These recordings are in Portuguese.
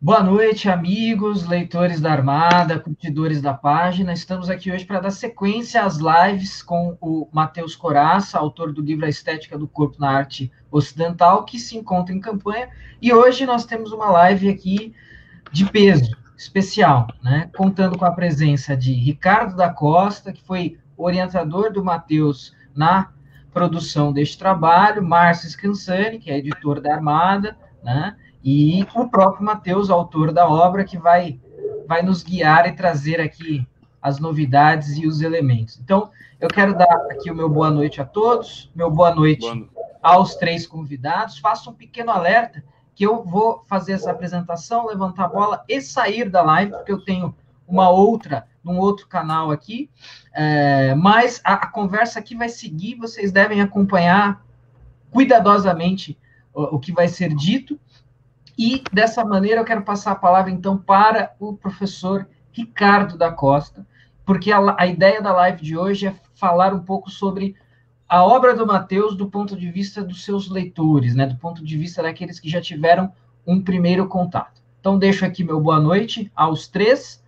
Boa noite, amigos, leitores da Armada, curtidores da página. Estamos aqui hoje para dar sequência às lives com o Matheus Coraça, autor do livro A Estética do Corpo na Arte Ocidental, que se encontra em campanha. E hoje nós temos uma live aqui de peso, especial, né? Contando com a presença de Ricardo da Costa, que foi orientador do Matheus na produção deste trabalho, Márcio Scansani, que é editor da Armada, né? E o próprio Matheus, autor da obra, que vai nos guiar e trazer aqui as novidades e os elementos. Então, eu quero dar aqui o meu boa noite a todos, meu boa noite aos três convidados. Faço um pequeno alerta que eu vou fazer essa apresentação, levantar a bola e sair da live, porque eu tenho uma outra, num outro canal aqui, mas a conversa aqui vai seguir, vocês devem acompanhar cuidadosamente o que vai ser dito, e dessa maneira eu quero passar a palavra então para o professor Ricardo da Costa, porque a ideia da live de hoje é falar um pouco sobre a obra do Matheus do ponto de vista dos seus leitores, né, do ponto de vista daqueles que já tiveram um primeiro contato. Então, deixo aqui meu boa noite aos três,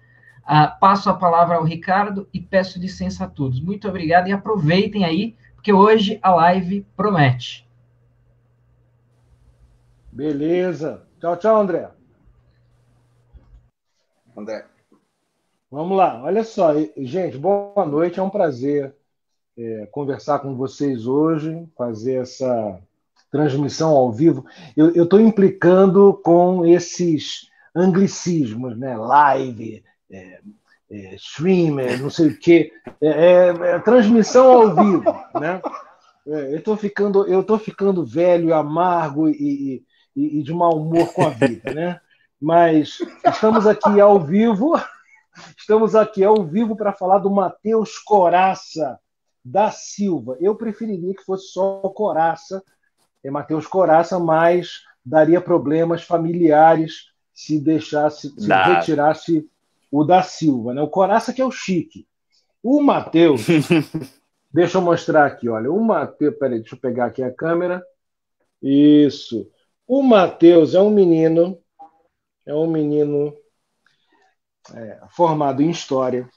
passo a palavra ao Ricardo e peço licença a todos. Muito obrigado e aproveitem aí, porque hoje a live promete. Beleza. Tchau, tchau, André. André. Vamos lá. Olha só, gente, boa noite. É um prazer conversar com vocês hoje, fazer essa transmissão ao vivo. Eu estou implicando com esses anglicismos, né? Live, streamer, não sei o quê. Transmissão ao vivo, né? Eu tô ficando velho, amargo e de mau humor com a vida, né? Mas estamos aqui ao vivo para falar do Matheus Coraça da Silva. Eu preferiria que fosse só o Coraça, Matheus Coraça, mas daria problemas familiares se retirasse o da Silva, né? O Coraça que é o chique. O Matheus, deixa eu mostrar aqui, olha. O Matheus, peraí, deixa eu pegar aqui a câmera. Isso. O Matheus é um menino formado em História.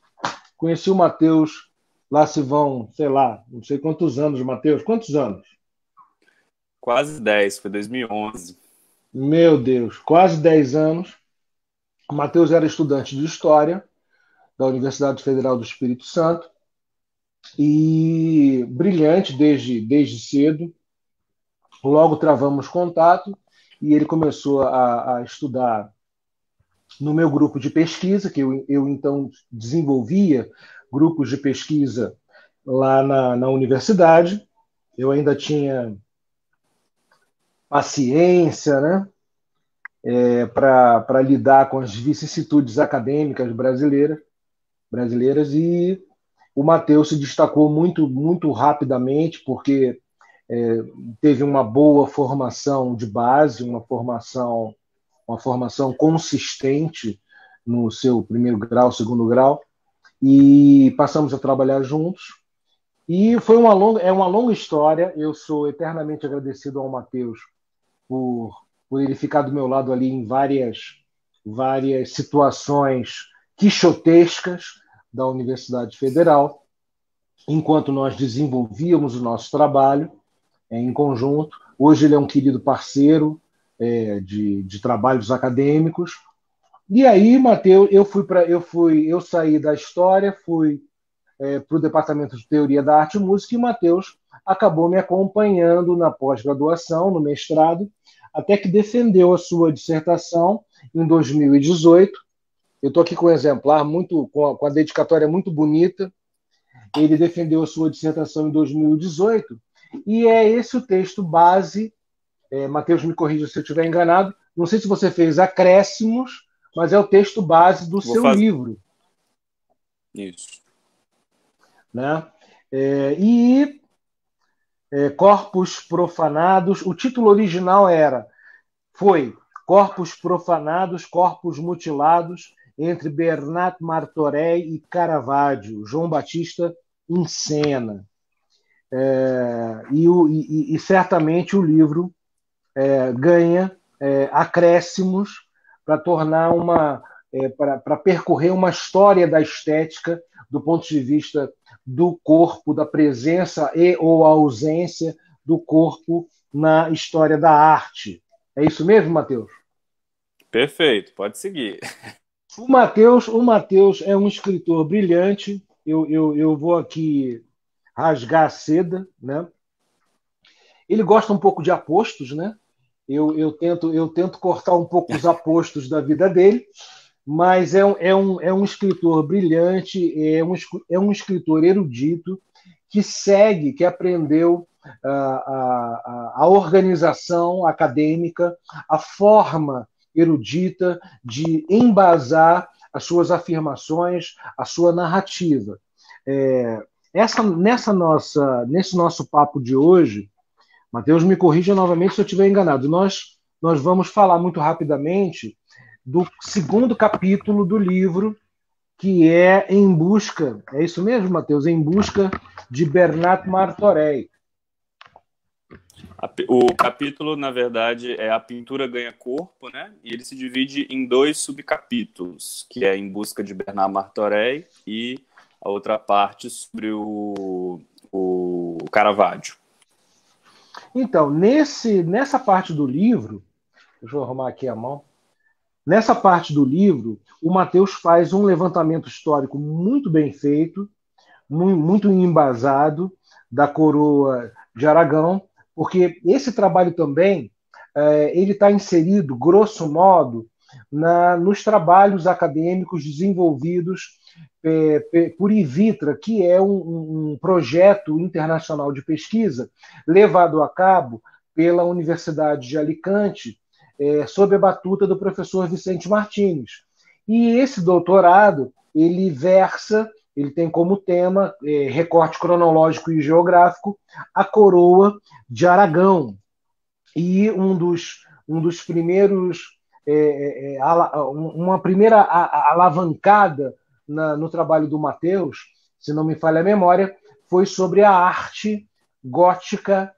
Conheci o Matheus, lá se vão, sei lá, não sei quantos anos, Matheus. Quantos anos? Quase 10, foi 2011. Meu Deus, quase 10 anos. O Matheus era estudante de História da Universidade Federal do Espírito Santo e brilhante desde cedo. Logo travamos contato e ele começou a estudar no meu grupo de pesquisa, que eu então desenvolvia grupos de pesquisa lá na universidade. Eu ainda tinha paciência, né, para lidar com as vicissitudes acadêmicas brasileiras, e o Matheus se destacou muito rapidamente, porque teve uma boa formação de base, uma formação consistente no seu primeiro grau, segundo grau, e passamos a trabalhar juntos. E foi uma longa história. Eu sou eternamente agradecido ao Matheus por ele ficar do meu lado ali em várias situações quixotescas da Universidade Federal, enquanto nós desenvolvíamos o nosso trabalho em conjunto. Hoje ele é um querido parceiro de trabalhos acadêmicos. E aí, Matheus, eu saí da História, fui para o Departamento de Teoria da Arte e Música, e Matheus acabou me acompanhando na pós-graduação, no mestrado, até que defendeu a sua dissertação em 2018. Eu estou aqui com um exemplar com a dedicatória muito bonita. Ele defendeu a sua dissertação em 2018, e é esse o texto base. Matheus, me corrija se eu estiver enganado. Não sei se você fez acréscimos, mas é o texto base do seu livro. Isso. Né? Corpos Profanados. O título original foi Corpos Profanados, Corpos Mutilados, entre Bernat Martorell e Caravaggio, João Batista em cena. Certamente o livro ganha acréscimos para tornar para percorrer uma história da estética do ponto de vista do corpo, da presença e ou ausência do corpo na história da arte. É isso mesmo, Matheus? Perfeito, pode seguir. O Matheus é um escritor brilhante. Eu vou aqui rasgar a seda, né? Ele gosta um pouco de apostos, né? Eu tento cortar um pouco os apostos da vida dele, mas é um escritor brilhante, é um escritor erudito que segue, que aprendeu a organização acadêmica, a forma erudita de embasar as suas afirmações, a sua narrativa. Nesse nosso papo de hoje, Matheus, me corrija novamente se eu estiver enganado. Nós vamos falar muito rapidamente do segundo capítulo do livro, que é Em Busca, é isso mesmo, Matheus? Em Busca de Bernat Martorell. O capítulo, na verdade, é A Pintura Ganha Corpo, né? E ele se divide em 2 subcapítulos, que é Em Busca de Bernat Martorell e a outra parte sobre o Caravaggio. Então, nessa parte do livro, deixa eu arrumar aqui a mão, nessa parte do livro, o Matheus faz um levantamento histórico muito bem feito, muito embasado, da coroa de Aragão, porque esse trabalho também ele está inserido, grosso modo, nos trabalhos acadêmicos desenvolvidos por IVITRA, que é um projeto internacional de pesquisa levado a cabo pela Universidade de Alicante, sob a batuta do professor Vicente Martins. E esse doutorado, ele tem como tema, recorte cronológico e geográfico, a coroa de Aragão. E um dos primeiros, uma primeira alavancada no trabalho do Matheus, se não me falha a memória, foi sobre a arte gótica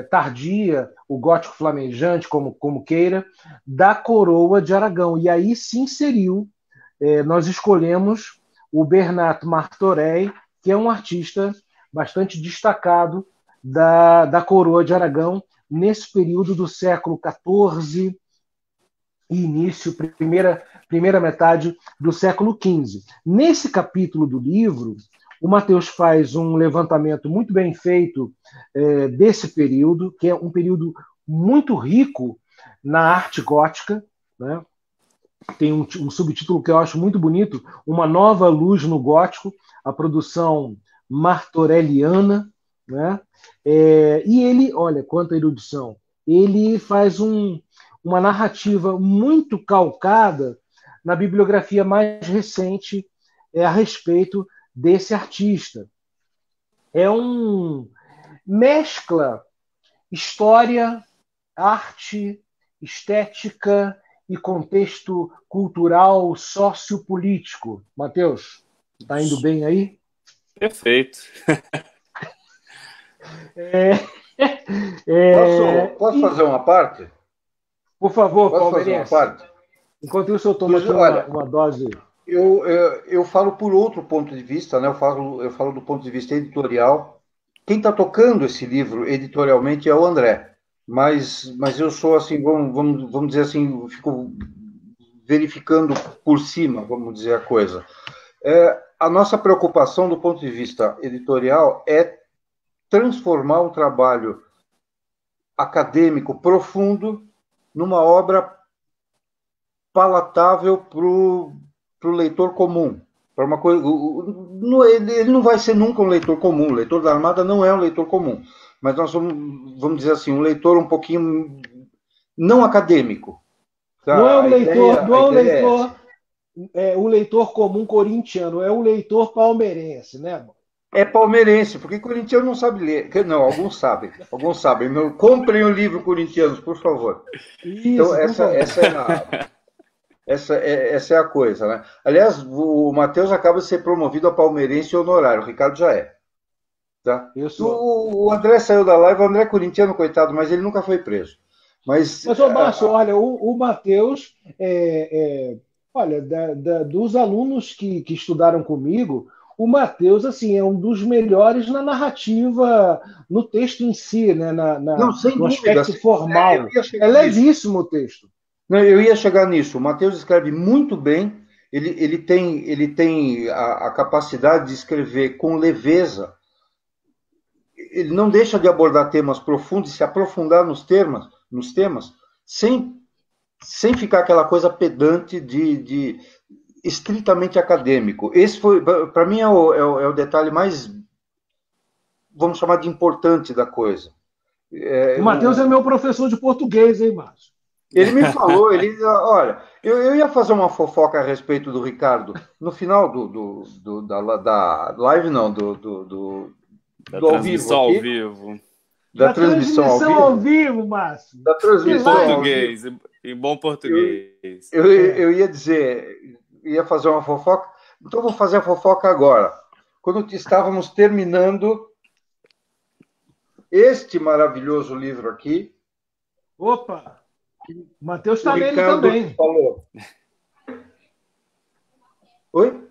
tardia, o gótico flamejante, como queira, da coroa de Aragão. E aí se inseriu, nós escolhemos o Bernat Martorell, que é um artista bastante destacado da coroa de Aragão, nesse período do século XIV e início, primeira metade do século XV. Nesse capítulo do livro, o Matheus faz um levantamento muito bem feito desse período, que é um período muito rico na arte gótica, né? Tem um subtítulo que eu acho muito bonito, Uma Nova Luz no Gótico, a produção martorelliana, né? E ele, olha, quanta erudição, ele faz uma narrativa muito calcada na bibliografia mais recente a respeito desse artista. Mescla história, arte, estética e contexto cultural sociopolítico. Matheus, está indo bem aí? Perfeito. Posso fazer uma parte? Por favor, palmeirense. Enquanto isso, eu tomo aqui uma dose. Eu falo por outro ponto de vista, né? Eu falo do ponto de vista editorial. Quem está tocando esse livro editorialmente é o André. Mas eu sou assim, vamos dizer assim, fico verificando por cima, vamos dizer a coisa. A nossa preocupação do ponto de vista editorial é transformar um trabalho acadêmico profundo numa obra palatável para o leitor comum. Para uma coisa, ele não vai ser nunca um leitor comum. O leitor da Armada não é um leitor comum. Mas nós somos, vamos dizer assim, um leitor um pouquinho não acadêmico. Tá? Não é um leitor, o leitor comum corintiano, é um leitor palmeirense, né? É palmeirense, porque corintiano não sabe ler. Não, alguns sabem. Comprem o livro Corintianos, por favor. Isso, então, essa é a coisa, né? Aliás, o Matheus acaba de ser promovido a palmeirense honorário, o Ricardo já é. Tá? O André saiu da live, o André é corintiano, coitado, mas ele nunca foi preso. Mas ô Márcio, olha, o Matheus olha, dos alunos que estudaram comigo, o Matheus assim, é um dos melhores na narrativa, no texto em si, né? Não, sem no dúvida. aspecto formal. Eu ia É chegar nisso. levíssimo o texto. Não, eu ia chegar nisso. O Matheus escreve muito bem, ele tem a capacidade de escrever com leveza. Ele não deixa de abordar temas profundos e se aprofundar nos temas sem ficar aquela coisa pedante de estritamente acadêmico. Esse foi, para mim, é o detalhe mais, vamos chamar de importante da coisa. O Matheus é meu professor de português, hein, Márcio? Ele me falou, olha, eu ia fazer uma fofoca a respeito do Ricardo no final da live, não, Da do transmissão ao ao vivo. vivo. Da transmissão ao vivo, Márcio. Da transmissão Português, em bom português. Eu ia dizer, ia fazer uma fofoca, então vou fazer a fofoca agora. Quando estávamos terminando este maravilhoso livro aqui. Opa! O Matheus está nele Ricardo também. Falou. Oi?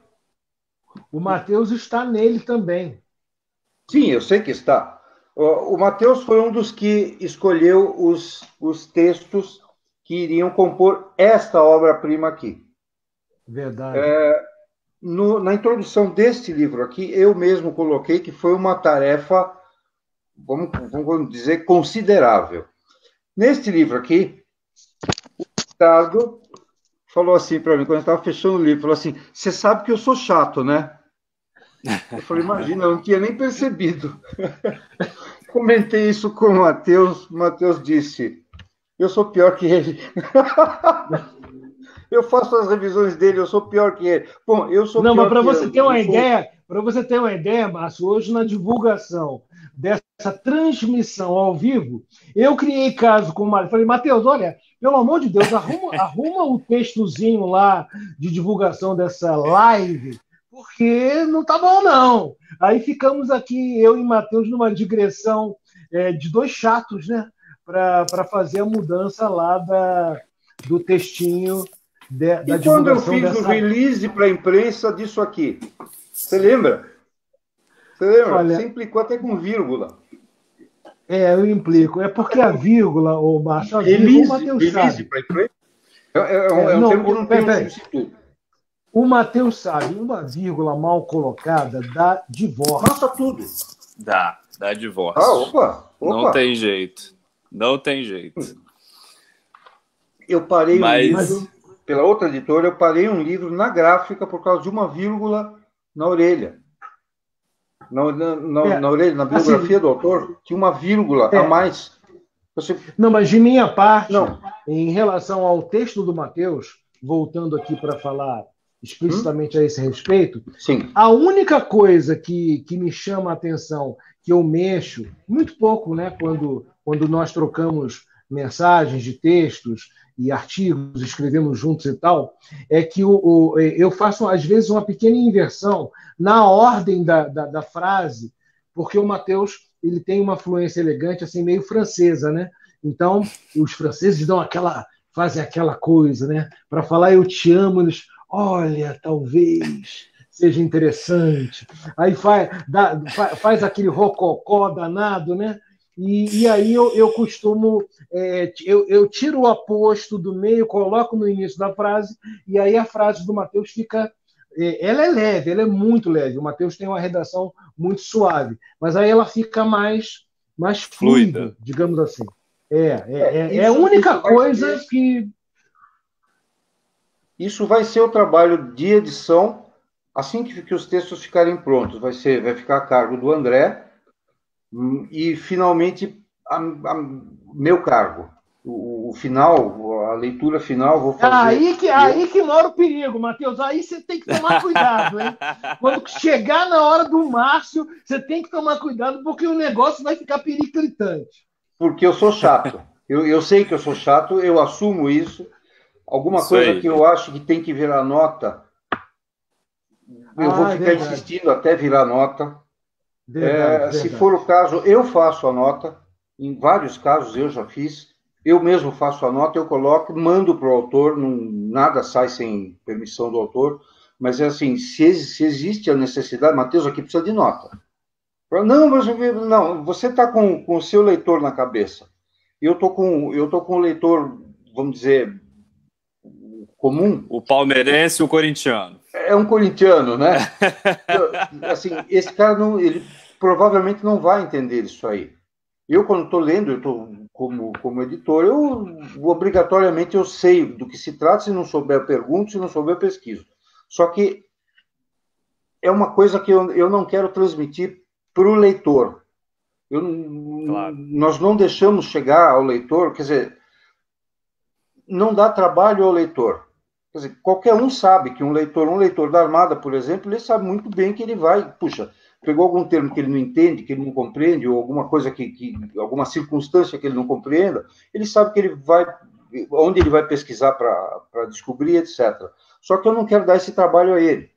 O Matheus está nele também. Sim, eu sei que está. O Matheus foi um dos que escolheu os textos que iriam compor esta obra-prima aqui. Verdade. Na introdução deste livro aqui, eu mesmo coloquei que foi uma tarefa, vamos dizer, considerável. Neste livro aqui, o Ricardo falou assim para mim, quando eu estava fechando o livro, falou assim, você sabe que eu sou chato, né? Eu falei, imagina, eu não tinha nem percebido. Comentei isso com o Matheus disse, eu sou pior que ele. Eu faço as revisões dele, eu sou pior que ele. Bom, eu sou não, pior mas para que você ele. ter uma ideia, para você ter uma ideia, Márcio, hoje na divulgação dessa transmissão ao vivo, eu criei caso com o Mário. Falei, Matheus, olha, pelo amor de Deus, arruma o textozinho lá de divulgação dessa live, porque não tá bom, não. Aí ficamos aqui, eu e Matheus, numa digressão de dois chatos, né? Para fazer a mudança lá do textinho da e divulgação. Quando eu fiz o release para a imprensa disso aqui, você lembra? Olha, você implicou até com vírgula. Eu implico. É porque a vírgula, o Márcio, o Matheus sabe. Para a imprensa? É um termo que não tem um substituto. O Matheus sabe, uma vírgula mal colocada dá divórcio. Mata tudo. Dá divórcio. Opa. Não tem jeito. Eu parei um livro, pela outra editora, eu parei um livro na gráfica por causa de uma vírgula na orelha. Na orelha, na biografia do autor, tinha uma vírgula a mais. Não, mas de minha parte, em relação ao texto do Matheus, voltando aqui para falar explicitamente a esse respeito, sim. A única coisa que me chama a atenção, que eu mexo, muito pouco, né, quando nós trocamos mensagens de textos e artigos, escrevemos juntos e tal, é que eu faço, às vezes, uma pequena inversão na ordem da frase, porque o Matheus ele tem uma fluência elegante, assim, meio francesa, né? Então, os franceses fazem aquela coisa, né? Para falar eu te amo, eles, olha, talvez seja interessante. Aí faz aquele rococó danado, né? E aí eu costumo... eu tiro o aposto do meio, coloco no início da frase, e aí a frase do Matheus fica... ela é leve, ela é muito leve. O Matheus tem uma redação muito suave, mas aí ela fica mais fluida, digamos assim. É a única coisa que... Isso vai ser o trabalho de edição assim que os textos ficarem prontos. Vai ficar a cargo do André e, finalmente, meu cargo. O final, a leitura final, vou fazer... Aí que mora o perigo, Matheus. Aí você tem que tomar cuidado, hein? Quando chegar na hora do Márcio, você tem que tomar cuidado, porque o negócio vai ficar periclitante. Porque eu sou chato. Eu sei que eu sou chato, eu assumo isso. Alguma coisa que eu acho que tem que virar nota, eu vou ficar insistindo até virar nota. Verdade. Se for o caso, eu faço a nota. Em vários casos eu já fiz. Eu mesmo faço a nota, eu coloco, mando para o autor, nada sai sem permissão do autor, mas é assim, se existe a necessidade, Matheus, aqui precisa de nota. Não, mas não, você está com o seu leitor na cabeça. Eu tô com o leitor, vamos dizer, comum. O palmeirense e o corintiano. É um corintiano, né? Assim, esse cara não, ele provavelmente não vai entender isso aí. Eu, quando estou lendo, eu estou como editor, obrigatoriamente eu sei do que se trata, se não souber eu pergunto, se não souber eu pesquiso. Só que é uma coisa que eu não quero transmitir para o leitor. Claro. Nós não deixamos chegar ao leitor, quer dizer, não dá trabalho ao leitor. Quer dizer, qualquer um sabe que um leitor da Armada, por exemplo, ele sabe muito bem que ele vai, puxa, pegou algum termo que ele não entende, que ele não compreende, ou alguma coisa alguma circunstância que ele não compreenda, ele sabe que ele vai, onde ele vai pesquisar para descobrir, etc. Só que eu não quero dar esse trabalho a ele.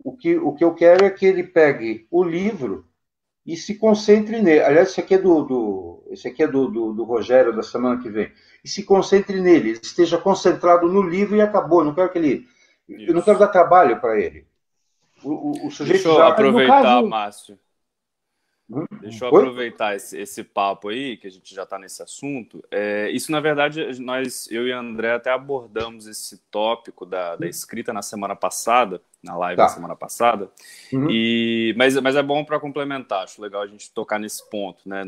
O que eu quero é que ele pegue o livro e se concentre nele. Aliás, esse aqui é do Rogério, da semana que vem. E se concentre nele, ele esteja concentrado no livro e acabou. Eu não quero dar trabalho para ele. O sujeito Deixa eu já... aproveitar, caso... Márcio. Deixa eu aproveitar esse papo aí, que a gente já está nesse assunto. Isso, na verdade, eu e a André até abordamos esse tópico da escrita na semana passada, na live da semana passada. Mas é bom para complementar, acho legal a gente tocar nesse ponto, né?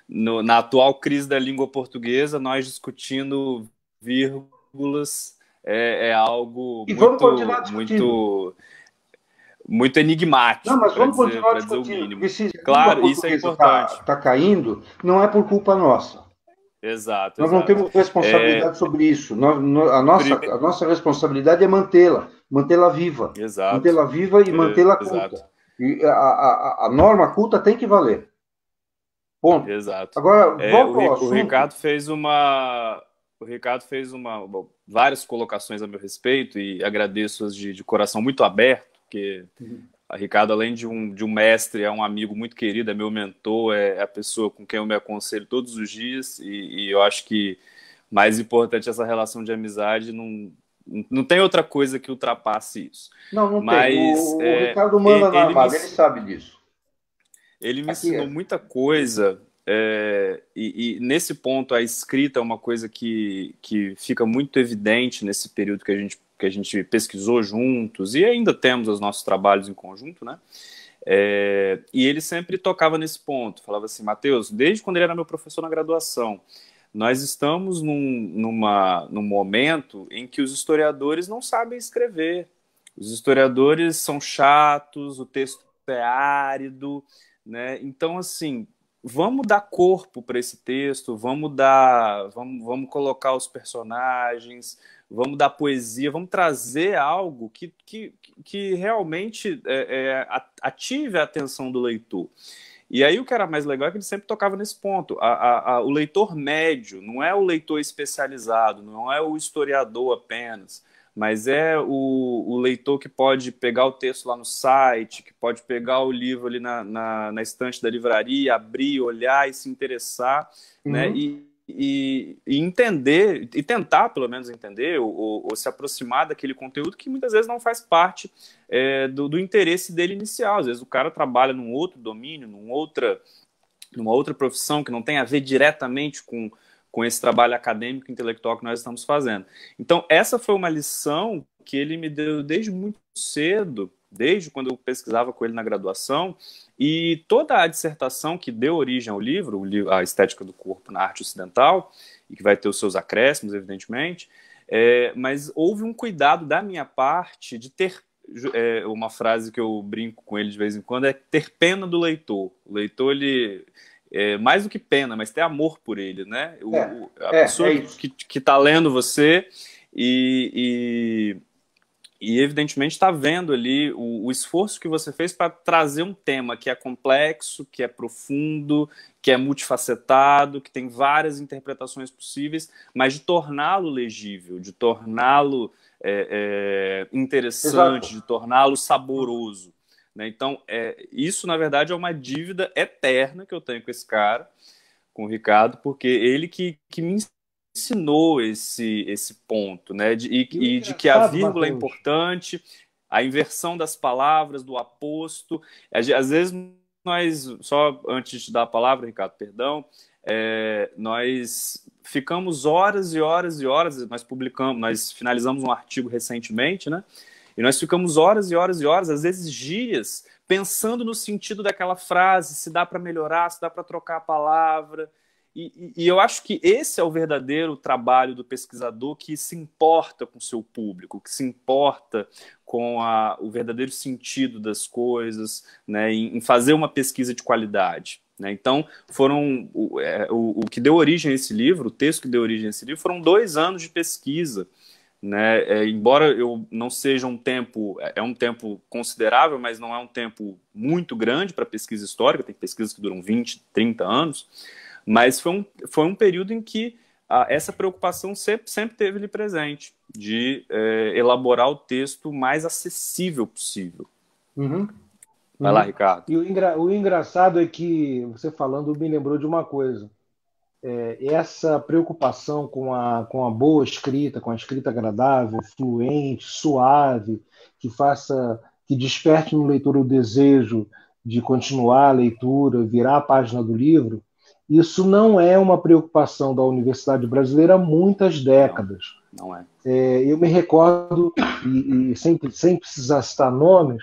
Na atual crise da língua portuguesa, nós discutindo vírgulas é algo muito enigmático. Não, mas vamos continuar discutindo. Claro, isso é importante. Está caindo, não é por culpa nossa. Exato. Nós não temos responsabilidade sobre isso. A nossa responsabilidade é mantê-la viva. Exato. Mantê-la viva e mantê-la culta. E a norma culta tem que valer. Ponto. Exato. Agora, volta ao assunto. O Ricardo fez várias colocações a meu respeito e agradeço-as de coração muito aberto, porque a Ricardo, além de um mestre, é um amigo muito querido, é meu mentor, é a pessoa com quem eu me aconselho todos os dias, e eu acho que mais importante essa relação de amizade, não tem outra coisa que ultrapasse isso. Não tem. O Ricardo manda na Armada, ele sabe disso. Ele me ensinou muita coisa, e nesse ponto a escrita é uma coisa que fica muito evidente nesse período que a gente pesquisou juntos, e ainda temos os nossos trabalhos em conjunto, né? E ele sempre tocava nesse ponto, falava assim, Matheus, desde quando ele era meu professor na graduação, nós estamos num momento em que os historiadores não sabem escrever, os historiadores são chatos, o texto é árido, né? Então, assim, vamos dar corpo para esse texto, vamos colocar os personagens, vamos dar poesia, vamos trazer algo que realmente ative a atenção do leitor. E aí o que era mais legal é que ele sempre tocava nesse ponto. O leitor médio não é o leitor especializado, não é o historiador apenas, mas é o leitor que pode pegar o texto lá no site, que pode pegar o livro ali na estante da livraria, abrir, olhar e se interessar, né? E entender, e tentar pelo menos entender ou se aproximar daquele conteúdo que muitas vezes não faz parte do interesse dele inicial. Às vezes o cara trabalha num outro domínio, numa outra profissão que não tem a ver diretamente com esse trabalho acadêmico e intelectual que nós estamos fazendo. Então essa foi uma lição que ele me deu desde muito cedo, desde quando eu pesquisava com ele na graduação, e toda a dissertação que deu origem ao livro, A Estética do Corpo na Arte Ocidental, e que vai ter os seus acréscimos, evidentemente, mas houve um cuidado da minha parte de ter, uma frase que eu brinco com ele de vez em quando, é ter pena do leitor. O leitor, ele... mais do que pena, mas ter amor por ele, né? A pessoa que está lendo você e evidentemente está vendo ali o esforço que você fez para trazer um tema que é complexo, que é profundo, que é multifacetado, que tem várias interpretações possíveis, mas de torná-lo legível, de torná-lo interessante, Exato. De torná-lo saboroso. Né? Então, isso, na verdade, é uma dívida eterna que eu tenho com esse cara, com o Ricardo, porque ele que me ensinou esse ponto, né? E de que a vírgula é importante, a inversão das palavras, do aposto. Às vezes nós, só antes de dar a palavra, Ricardo, perdão, nós ficamos horas e horas e horas, nós finalizamos um artigo recentemente, né? E nós ficamos horas e horas e horas, às vezes dias, pensando no sentido daquela frase, se dá para melhorar, se dá para trocar a palavra. E eu acho que esse é o verdadeiro trabalho do pesquisador, que se importa com o seu público, que se importa com o verdadeiro sentido das coisas, né, em fazer uma pesquisa de qualidade. Né? Então, o que deu origem a esse livro, o texto que deu origem a esse livro, foram 2 anos de pesquisa. Né? Embora eu não seja um tempo considerável, mas não é um tempo muito grande para pesquisa histórica, tem pesquisas que duram 20, 30 anos, mas foi um período em que essa preocupação sempre teve ali presente, de elaborar o texto mais acessível possível. Uhum. Vai lá, Ricardo. E o engraçado é que, você falando, me lembrou de uma coisa. Essa preocupação com a boa escrita, com a escrita agradável, fluente, suave, que desperte no leitor o desejo de continuar a leitura, virar a página do livro, isso não é uma preocupação da Universidade Brasileira há muitas décadas. Não é. Eu me recordo, e sem precisar citar nomes,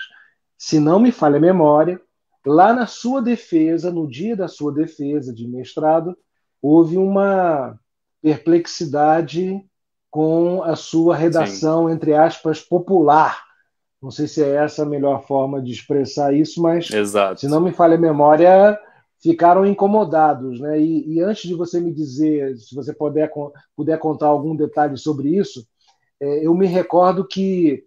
se não me falha a memória, lá na sua defesa, no dia da sua defesa de mestrado, houve uma perplexidade com a sua redação, entre aspas, popular. Não sei se é essa a melhor forma de expressar isso, mas, exato, se não me falha a memória, ficaram incomodados. Né? E antes de você me dizer, se você puder contar algum detalhe sobre isso, eu me recordo que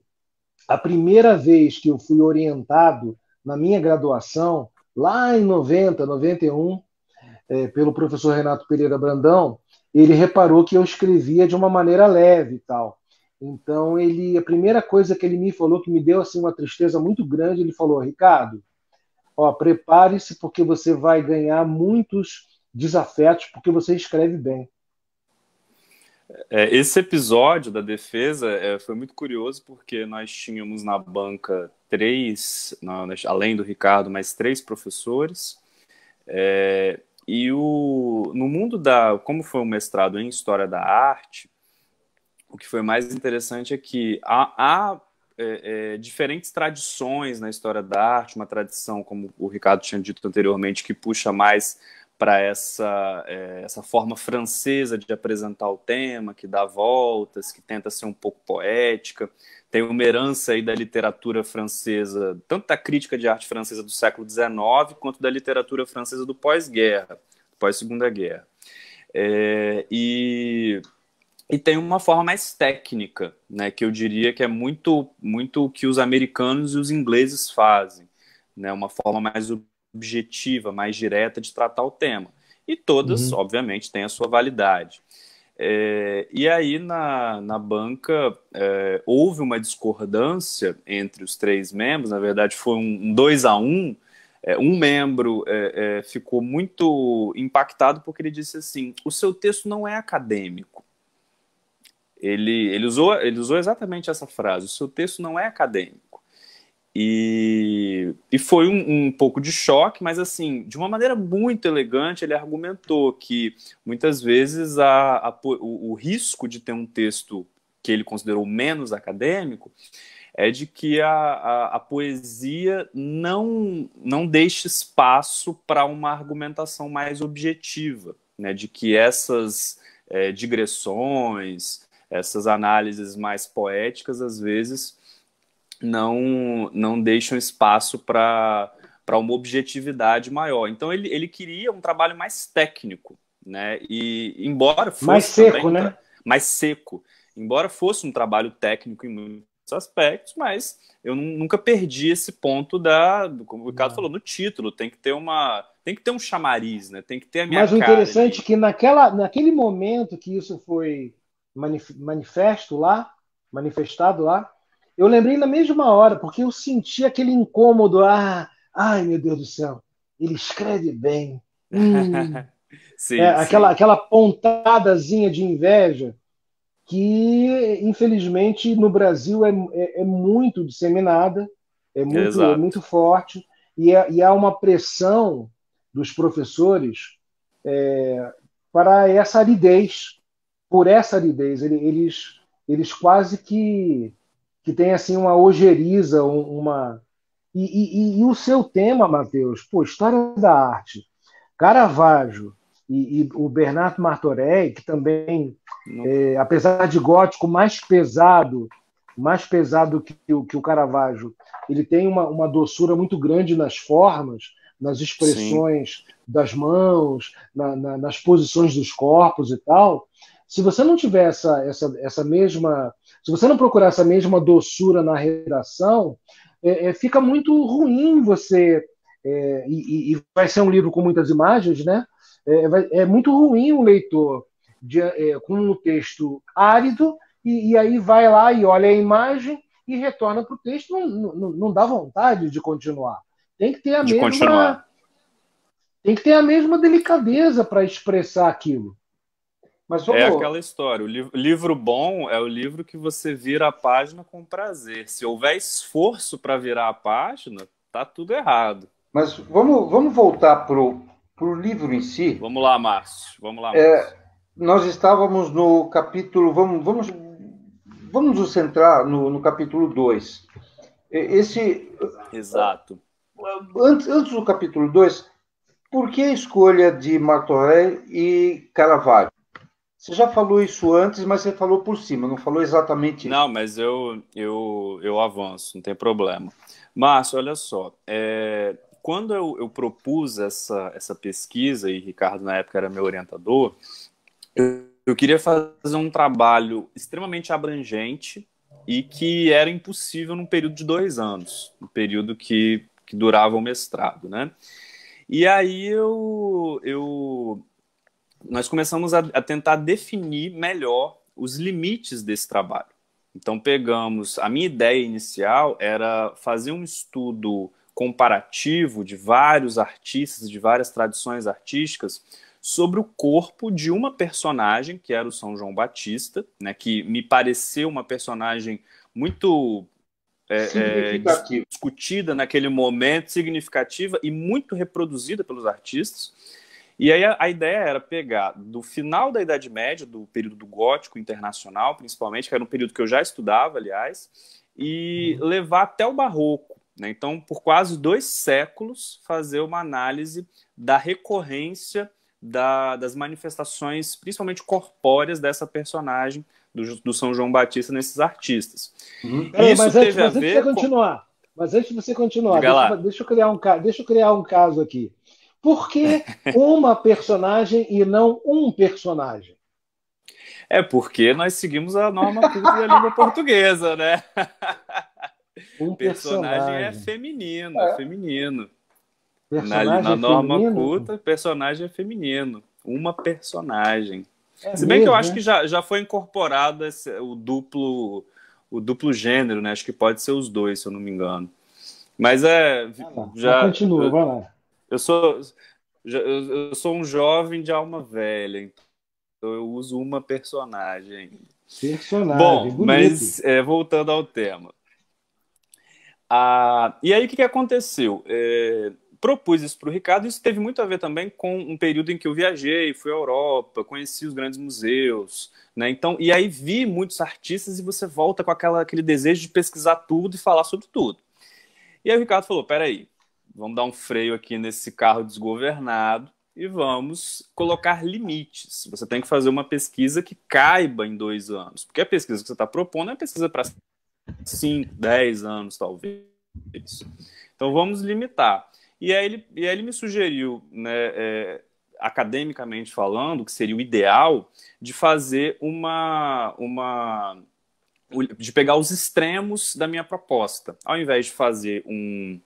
a primeira vez que eu fui orientado na minha graduação, lá em 90, 91, pelo professor Renato Pereira Brandão, ele reparou que eu escrevia de uma maneira leve e tal. Então, a primeira coisa que ele me falou, que me deu assim, uma tristeza muito grande, ele falou: Ricardo, prepare-se porque você vai ganhar muitos desafetos porque você escreve bem. Esse episódio da defesa foi muito curioso porque nós tínhamos na banca além do Ricardo, mais 3 professores. E no mundo como foi um mestrado em História da Arte, o que foi mais interessante é que há diferentes tradições na História da Arte, uma tradição, como o Ricardo tinha dito anteriormente, que puxa mais para essa forma francesa de apresentar o tema, que dá voltas, que tenta ser um pouco poética. Tem uma herança aí da literatura francesa, tanto da crítica de arte francesa do século XIX, quanto da literatura francesa do pós-guerra, pós-Segunda Guerra. E tem uma forma mais técnica, né, que eu diria que é muito o que os americanos e os ingleses fazem, né, uma forma mais objetiva, mais direta de tratar o tema. E todas, obviamente, têm a sua validade. E aí, na banca, houve uma discordância entre os 3 membros, na verdade foi um 2-1, um membro ficou muito impactado porque ele disse assim: o seu texto não é acadêmico. Ele usou exatamente essa frase: o seu texto não é acadêmico. E foi um pouco de choque, mas assim, de uma maneira muito elegante, ele argumentou que muitas vezes o risco de ter um texto que ele considerou menos acadêmico é de que a poesia não deixe espaço para uma argumentação mais objetiva, né? De que essas digressões, essas análises mais poéticas, às vezes, não deixam espaço para uma objetividade maior. Então, ele queria um trabalho mais técnico, né? E embora fosse mais seco, né? Mais seco. Embora fosse um trabalho técnico em muitos aspectos, mas eu nunca perdi esse ponto como o Ricardo falou, no título. Tem que ter um chamariz, né? Tem que ter a minha cara. Mas o interessante é que naquele momento que isso foi manifestado lá, eu lembrei na mesma hora, porque eu senti aquele incômodo. Ai, meu Deus do céu, ele escreve bem. Sim, sim. aquela pontadazinha de inveja que, infelizmente, no Brasil é muito disseminada, é Exato. muito forte, e há uma pressão dos professores para essa aridez, por essa aridez. Eles quase que têm assim, uma ojeriza, uma. E o seu tema, Matheus, pô, história da arte, Caravaggio e o Bernardo Martorell, que também, Não- apesar de gótico mais pesado que o Caravaggio, ele tem uma doçura muito grande nas formas, nas Sim, expressões das mãos, nas posições dos corpos e tal. Se você não tiver essa mesma, se você não procurar essa mesma doçura na redação, fica muito ruim você e vai ser um livro com muitas imagens, né? É muito ruim o leitor com um texto árido e aí vai lá e olha a imagem e retorna para o texto, não dá vontade de continuar. Tem que ter a de mesma, continuar. tem que ter a mesma delicadeza para expressar aquilo. Mas É vamos. aquela história. O livro bom é o livro que você vira a página com prazer. Se houver esforço para virar a página, tá tudo errado. Mas vamos voltar pro livro em si. Vamos lá, Márcio. Vamos lá, Márcio. Nós estávamos no capítulo. Vamos nos centrar no capítulo 2. Esse, Exato. antes do capítulo 2, por que a escolha de Martorell e Caravaggio? Você já falou isso antes, mas você falou por cima, não falou exatamente Não, isso. mas eu avanço, não tem problema. Márcio, olha só. Quando eu propus essa pesquisa, e Ricardo na época era meu orientador, eu queria fazer um trabalho extremamente abrangente e que era impossível num período de 2 anos, um período que durava o mestrado, né? E aí nós começamos a tentar definir melhor os limites desse trabalho. Então a minha ideia inicial era fazer um estudo comparativo de vários artistas, de várias tradições artísticas, sobre o corpo de uma personagem, que era o São João Batista, né, que me pareceu uma personagem muito Significativo. discutida naquele momento, significativa e muito reproduzida pelos artistas. E aí a ideia era pegar do final da Idade Média, do período do Gótico Internacional, principalmente, que era um período que eu já estudava, aliás, e levar até o Barroco. Né? Então, por quase 2 séculos, fazer uma análise da recorrência das manifestações, principalmente corpóreas, dessa personagem do São João Batista nesses artistas. Uhum. E Peraí, isso teve a mas antes de você ver com... continuar, Diga lá. deixa eu criar um caso aqui. Por que uma personagem e não um personagem? É porque nós seguimos a norma culta da língua portuguesa, né? Um Personagem é personagem. feminino, é feminino. Na Personagem norma feminino? culta, personagem é feminino. Uma personagem. É Se bem que eu mesmo, acho que é? já foi incorporado o duplo gênero, né? Acho que pode ser os dois, se eu não me engano. Mas Vai lá, mas já continua, vai lá. eu sou eu sou um jovem de alma velha, então eu uso uma personagem. Personagem, Bom, bonito. mas voltando ao tema. E aí o que aconteceu? Propus isso para o Ricardo, isso teve muito a ver também com um período em que eu viajei, fui à Europa, conheci os grandes museus, né? Então, e aí vi muitos artistas e você volta com aquele desejo de pesquisar tudo e falar sobre tudo. E aí o Ricardo falou, peraí, vamos dar um freio aqui nesse carro desgovernado e vamos colocar limites. Você tem que fazer uma pesquisa que caiba em 2 anos, porque a pesquisa que você está propondo é uma pesquisa para 5, 10 anos, talvez. Então vamos limitar. E aí ele me sugeriu, né, academicamente falando, que seria o ideal de fazer de pegar os extremos da minha proposta. Ao invés de fazer um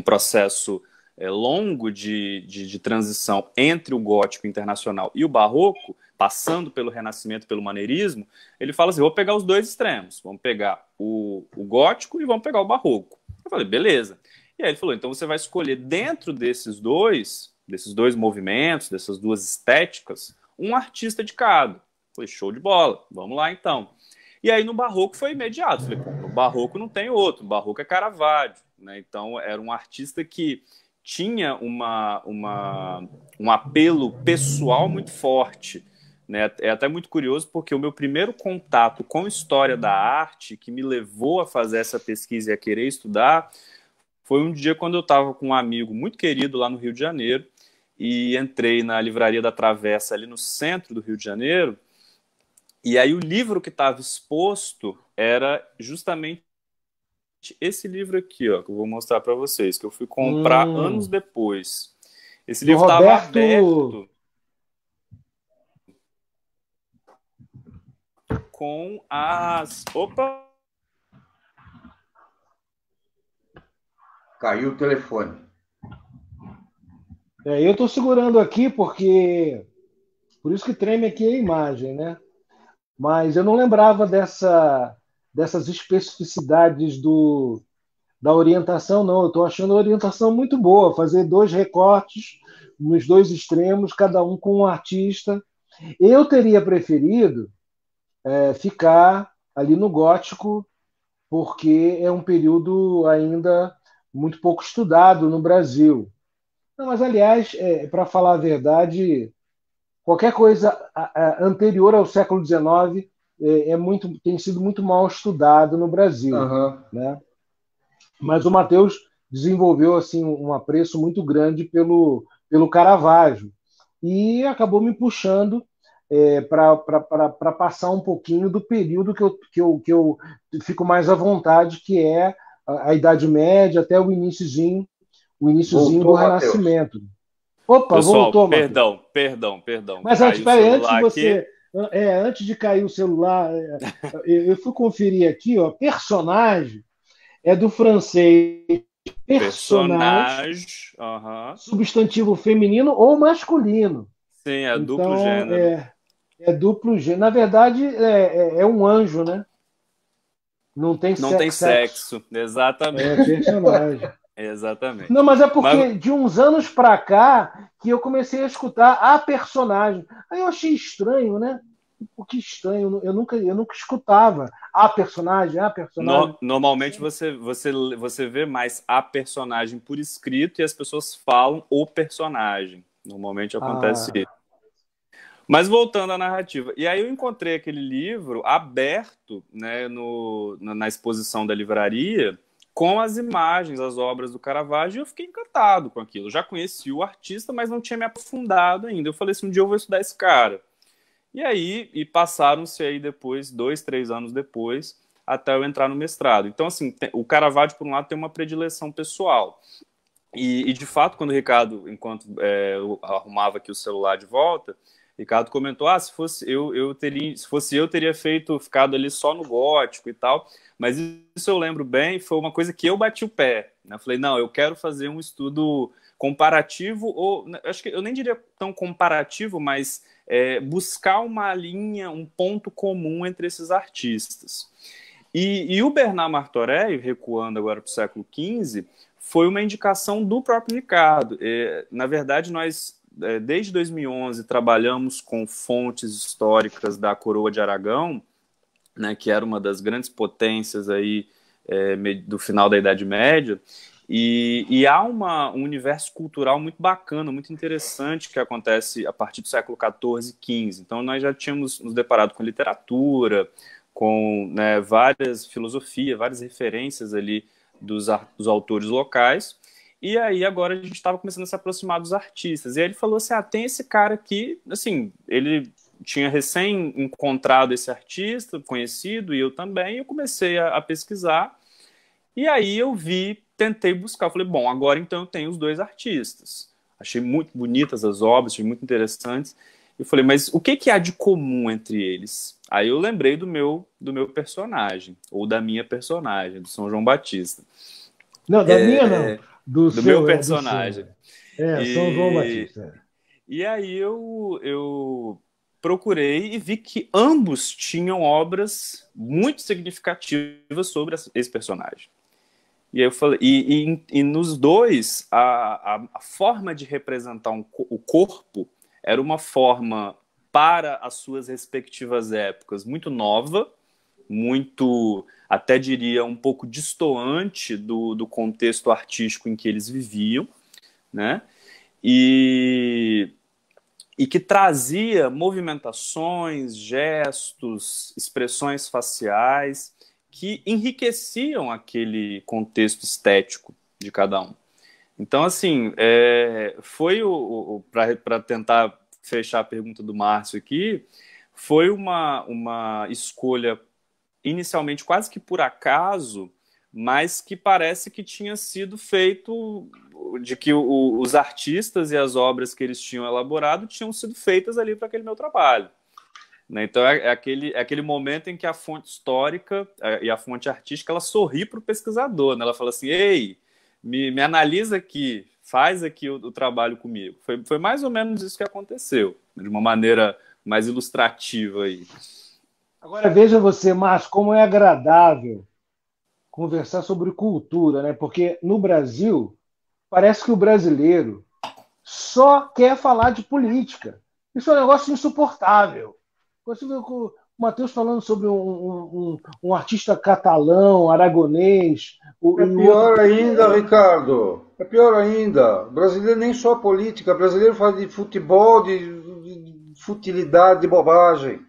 processo longo de transição entre o gótico internacional e o barroco, passando pelo renascimento, pelo maneirismo, ele fala assim, vou pegar os dois extremos, vamos pegar o gótico e vamos pegar o barroco. Eu falei, beleza. E aí ele falou, então você vai escolher dentro desses dois desses dois movimentos, dessas duas estéticas, um artista de cada. Falei, show de bola, vamos lá então. E aí no Barroco foi imediato. Falei, pô, no Barroco não tem outro, no Barroco é Caravaggio, né? Então era um artista que tinha um apelo pessoal muito forte, né? É até muito curioso porque o meu primeiro contato com história da arte, que me levou a fazer essa pesquisa e a querer estudar, foi um dia quando eu estava com um amigo muito querido lá no Rio de Janeiro e entrei na Livraria da Travessa ali no centro do Rio de Janeiro. E aí o livro que estava exposto era justamente esse livro aqui, ó, que eu vou mostrar para vocês, que eu fui comprar anos depois. Esse livro estava aberto com as... Opa! Caiu o telefone. Eu estou segurando aqui porque... Por isso que treme aqui a imagem, né? Mas eu não lembrava dessas especificidades da orientação, não. Eu estou achando a orientação muito boa, fazer 2 recortes nos 2 extremos, cada um com um artista. Eu teria preferido ficar ali no gótico, porque é um período ainda muito pouco estudado no Brasil. Não, mas, aliás, para falar a verdade, qualquer coisa anterior ao século XIX tem sido muito mal estudado no Brasil. Uhum. Né? Mas o Matheus desenvolveu assim, um apreço muito grande pelo Caravaggio e acabou me puxando para passar um pouquinho do período que eu fico mais à vontade, que é a Idade Média até o iniciozinho do Renascimento. Opa, pessoal, voltou, perdão. Mas antes de cair o celular, eu fui conferir aqui, ó, personagem é do francês personagem, substantivo feminino ou masculino. Sim, é então, duplo gênero. É duplo gênero. Na verdade, é um anjo, né? Não tem sexo. Exatamente. É personagem. Exatamente. Não, mas é porque de uns anos para cá que eu comecei a escutar a personagem. Aí eu achei estranho, né? Que estranho, eu nunca escutava a personagem. Normalmente você vê mais a personagem por escrito e as pessoas falam o personagem. Normalmente acontece isso. Mas voltando à narrativa, e aí eu encontrei aquele livro aberto, né, na exposição da livraria, com as imagens, as obras do Caravaggio, e eu fiquei encantado com aquilo. Eu já conheci o artista, mas não tinha me aprofundado ainda. Eu falei assim, um dia eu vou estudar esse cara. E aí, passaram-se aí depois, 2, 3 anos depois, até eu entrar no mestrado. Então, assim, o Caravaggio, por um lado, tem uma predileção pessoal. E de fato, quando o Ricardo, enquanto eu arrumava aqui o celular de volta, Ricardo comentou, se fosse eu teria ficado ali só no gótico e tal, mas isso eu lembro bem, foi uma coisa que eu bati o pé, né? Eu falei, não, eu quero fazer um estudo comparativo, ou acho que eu nem diria tão comparativo, mas buscar uma linha, um ponto comum entre esses artistas. E o Bernard Martorell, recuando agora para o século XV, foi uma indicação do próprio Ricardo. Na verdade, nós, desde 2011, trabalhamos com fontes históricas da Coroa de Aragão, né, que era uma das grandes potências aí, do final da Idade Média, e há um universo cultural muito bacana, muito interessante, que acontece a partir do século XIV e XV. Então, nós já tínhamos nos deparado com literatura, com, né, várias filosofias, várias referências ali dos autores locais, e aí agora a gente estava começando a se aproximar dos artistas. E aí ele falou assim, tem esse cara aqui, assim, ele tinha recém encontrado esse artista, conhecido, e eu também, e eu comecei a pesquisar, e aí eu tentei buscar, eu falei, bom, agora então eu tenho os 2 artistas. Achei muito bonitas as obras, achei muito interessantes. Eu falei, mas o que há de comum entre eles? Aí eu lembrei do meu personagem, ou da minha personagem, do São João Batista. Não, da minha não. Do meu personagem. São João Batista. E aí eu procurei e vi que ambos tinham obras muito significativas sobre esse personagem. E aí eu falei, e nos dois, a forma de representar o corpo era uma forma, para as suas respectivas épocas, muito nova, muito, até diria, um pouco destoante do contexto artístico em que eles viviam, né? E que trazia movimentações, gestos, expressões faciais que enriqueciam aquele contexto estético de cada um. Então, assim, foi para tentar fechar a pergunta do Márcio aqui, foi uma escolha inicialmente quase que por acaso, mas que parece que tinha sido feito, de que os artistas e as obras que eles tinham elaborado tinham sido feitas ali para aquele meu trabalho. Né? Então é aquele momento em que a fonte histórica e a fonte artística ela sorri para o pesquisador, né? Ela fala assim, ei, me analisa aqui, faz aqui o trabalho comigo. Foi mais ou menos isso que aconteceu, de uma maneira mais ilustrativa aí. Agora veja você, Márcio, como é agradável conversar sobre cultura, né? Porque no Brasil parece que o brasileiro só quer falar de política. Isso é um negócio insuportável. Você vê o Matheus falando sobre um artista catalão, aragonês. É pior ainda, Ricardo. É pior ainda. O brasileiro nem só política. O brasileiro fala de futebol, de futilidade, de bobagem.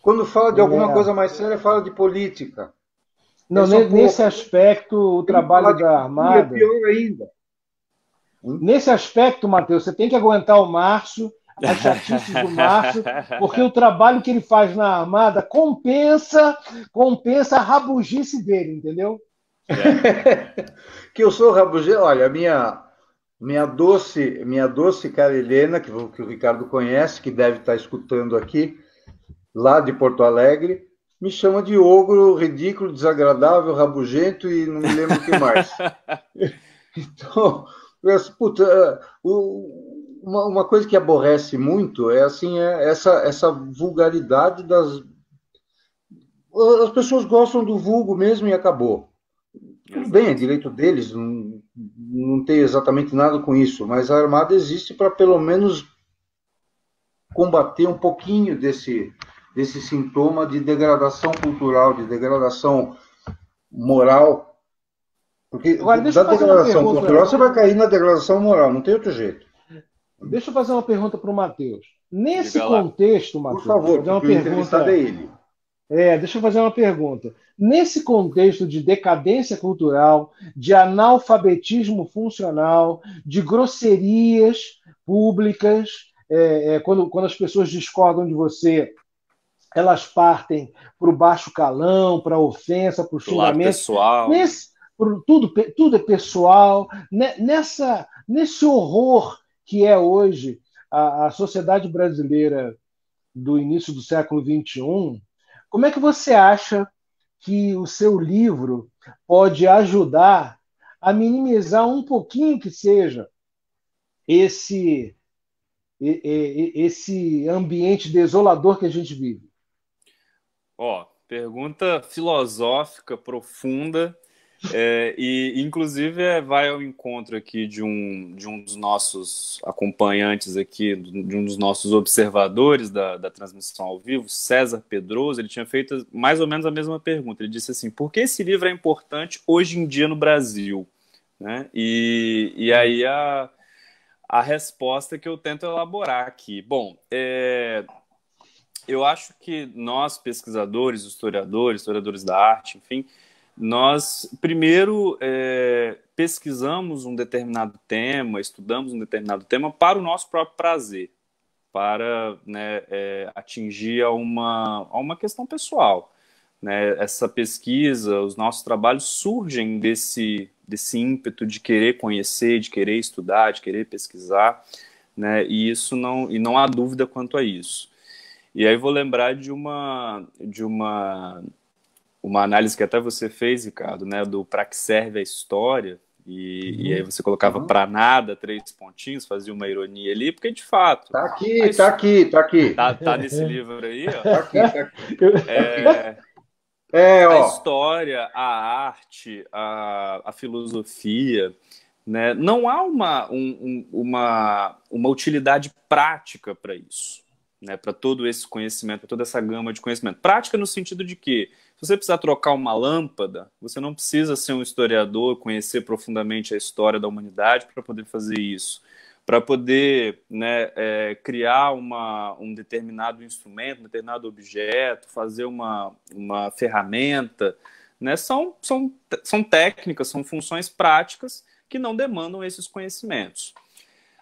Quando fala de alguma coisa mais séria, fala de política. Não, nesse aspecto, o trabalho da Armada... É pior ainda. Nesse aspecto, Matheus, você tem que aguentar o Márcio, as chatices do Márcio, porque o trabalho que ele faz na Armada compensa a rabugice dele, entendeu? Que eu sou rabugice. Olha, minha doce cara Helena, que o Ricardo conhece, que deve estar escutando aqui, lá de Porto Alegre, me chama de ogro, ridículo, desagradável, rabugento e não me lembro o que mais. Então, puta, uma coisa que aborrece muito é assim, essa vulgaridade das... As pessoas gostam do vulgo mesmo e acabou. Tudo bem, é direito deles, não tem exatamente nada com isso, mas a Armada existe para pelo menos combater um pouquinho desse sintoma de degradação cultural, de degradação moral. Porque agora, da degradação cultural você vai cair na degradação moral, não tem outro jeito. Deixa eu fazer uma pergunta para o Matheus. Nesse contexto, Matheus, por favor, porque o entrevistado é ele. Deixa eu fazer uma pergunta. Nesse contexto de decadência cultural, de analfabetismo funcional, de grosserias públicas, quando as pessoas discordam de você, elas partem para o baixo calão, para a ofensa, para o xingamento. Pessoal. Tudo é pessoal. Nesse horror que é hoje a sociedade brasileira do início do século XXI, como é que você acha que o seu livro pode ajudar a minimizar um pouquinho que seja esse ambiente desolador que a gente vive? Pergunta filosófica, profunda, e inclusive vai ao encontro aqui de um dos nossos acompanhantes aqui, de um dos nossos observadores da transmissão ao vivo, César Pedroso. Ele tinha feito mais ou menos a mesma pergunta. Ele disse assim, por que esse livro é importante hoje em dia no Brasil? Né? E aí a resposta que eu tento elaborar aqui. Bom, eu acho que nós, pesquisadores, historiadores da arte, enfim, nós primeiro pesquisamos um determinado tema, estudamos um determinado tema para o nosso próprio prazer, para atingir a uma questão pessoal. Né? Essa pesquisa, os nossos trabalhos surgem desse ímpeto de querer conhecer, de querer estudar, de querer pesquisar, né? E não há dúvida quanto a isso. E aí vou lembrar de uma análise que até você fez, Ricardo, né, do para que serve a história, e aí você colocava para nada 3 pontinhos, fazia uma ironia ali, porque de fato... Tá aqui. Tá nesse livro aí, ó. Tá aqui. A Ó. história, a arte, a filosofia, né? Não há uma utilidade prática para isso, né? Para todo esse conhecimento, para toda essa gama de conhecimento. Prática no sentido de que, se você precisar trocar uma lâmpada, você não precisa ser um historiador, conhecer profundamente a história da humanidade para poder fazer isso. Para poder, né, criar um determinado instrumento, um determinado objeto, fazer uma ferramenta, né? São técnicas, são funções práticas que não demandam esses conhecimentos.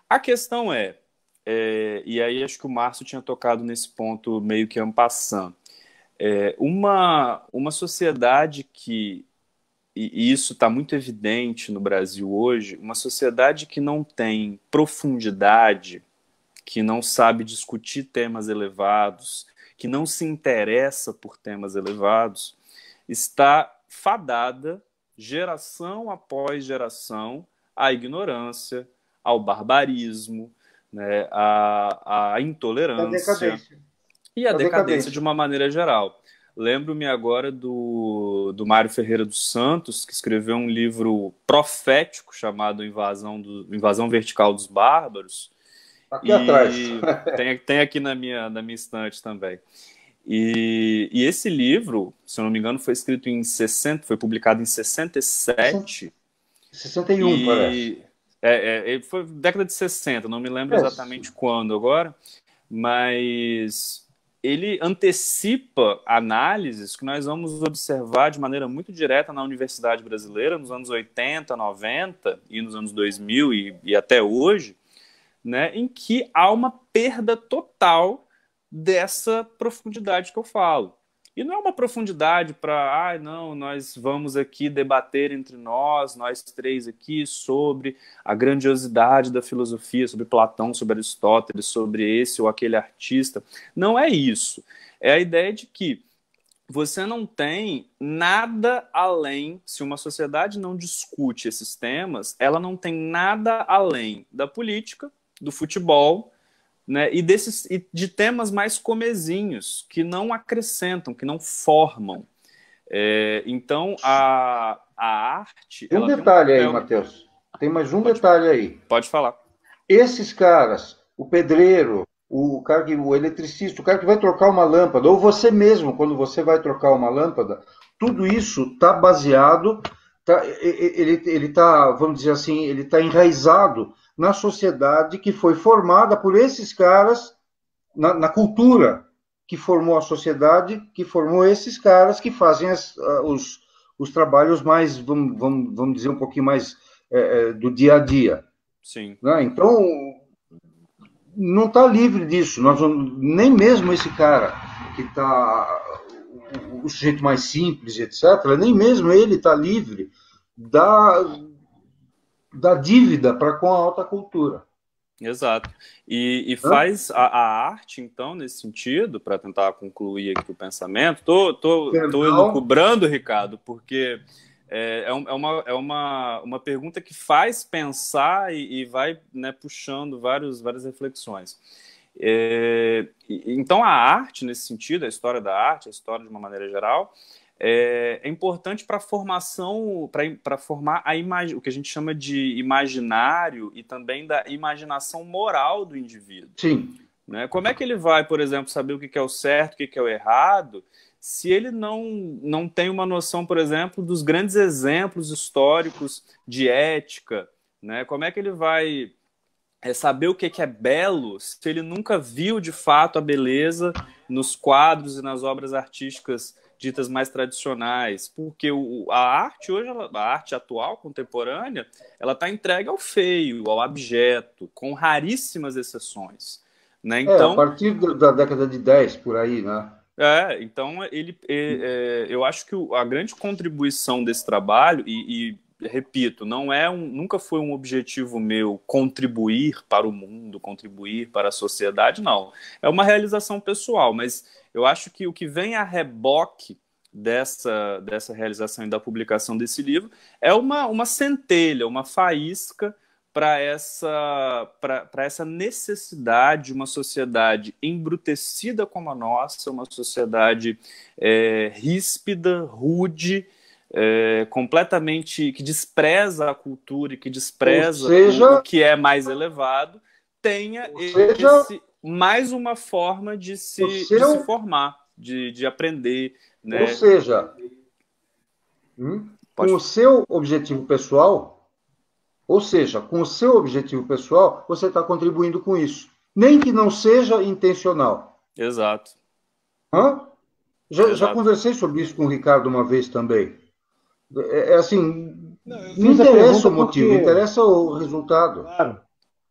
A questão e aí acho que o Márcio tinha tocado nesse ponto meio que en passant, uma sociedade que, e isso está muito evidente no Brasil hoje, uma sociedade que não tem profundidade, que não sabe discutir temas elevados, que não se interessa por temas elevados, está fadada, geração após geração, à ignorância, ao barbarismo, né, à intolerância e à decadência de uma maneira geral. Lembro-me agora do Mário Ferreira dos Santos, que escreveu um livro profético chamado Invasão Vertical dos Bárbaros. Aqui atrás. Tem aqui na minha estante também. E esse livro, se eu não me engano, foi escrito foi publicado em 67. 61, parece. Foi década de 60, não me lembro exatamente quando agora, mas ele antecipa análises que nós vamos observar de maneira muito direta na universidade brasileira nos anos 80, 90 e nos anos 2000 e até hoje, né, em que há uma perda total dessa profundidade que eu falo. E não é uma profundidade para, nós vamos aqui debater entre nós três aqui, sobre a grandiosidade da filosofia, sobre Platão, sobre Aristóteles, sobre esse ou aquele artista. Não é isso. É a ideia de que você não tem nada além, se uma sociedade não discute esses temas, ela não tem nada além da política, do futebol, né, e de temas mais comezinhos, que não acrescentam, que não formam. Então, a arte... Um detalhe aí, Matheus. Tem mais um detalhe aí. Pode falar. Esses caras, o pedreiro, o eletricista, o cara que vai trocar uma lâmpada, ou você mesmo, quando você vai trocar uma lâmpada, tudo isso está baseado, ele está, vamos dizer assim, ele está enraizado na sociedade que foi formada por esses caras, na cultura que formou a sociedade, que formou esses caras que fazem os trabalhos mais, vamos dizer, um pouquinho mais do dia a dia. Sim. Né? Então, não está livre disso. Nem mesmo esse cara que está o sujeito mais simples, etc., nem mesmo ele está livre da dívida para com a alta cultura. Exato. E faz a arte, então, nesse sentido, para tentar concluir aqui o pensamento, tô elucubrando, Ricardo, porque é uma pergunta que faz pensar e vai, né, puxando várias reflexões. Então, a arte, nesse sentido, a história da arte, a história de uma maneira geral, é importante para a formação, para formar o que a gente chama de imaginário e também da imaginação moral do indivíduo. Sim. Né? Como é que ele vai, por exemplo, saber o que é o certo, o que é o errado, se ele não tem uma noção, por exemplo, dos grandes exemplos históricos de ética? Né? Como é que ele vai saber o que é belo se ele nunca viu, de fato, a beleza nos quadros e nas obras artísticas ditas mais tradicionais? Porque a arte hoje, a arte atual, contemporânea, ela está entregue ao feio, ao abjeto, com raríssimas exceções. Né? Então, a partir da década de 10, por aí, né? Então, eu acho que a grande contribuição desse trabalho, e repito, nunca foi um objetivo meu contribuir para o mundo, contribuir para a sociedade, não. É uma realização pessoal, mas eu acho que o que vem a reboque dessa realização e da publicação desse livro é uma centelha, uma faísca para essa necessidade de uma sociedade embrutecida como a nossa, uma sociedade ríspida, rude, completamente que despreza a cultura e que despreza o que é mais elevado, tenha mais uma forma de se formar, de aprender. Né? Ou seja, com o seu objetivo pessoal, você está contribuindo com isso. Nem que não seja intencional. Exato. Já conversei sobre isso com o Ricardo uma vez também. Assim, não interessa o motivo, interessa o resultado.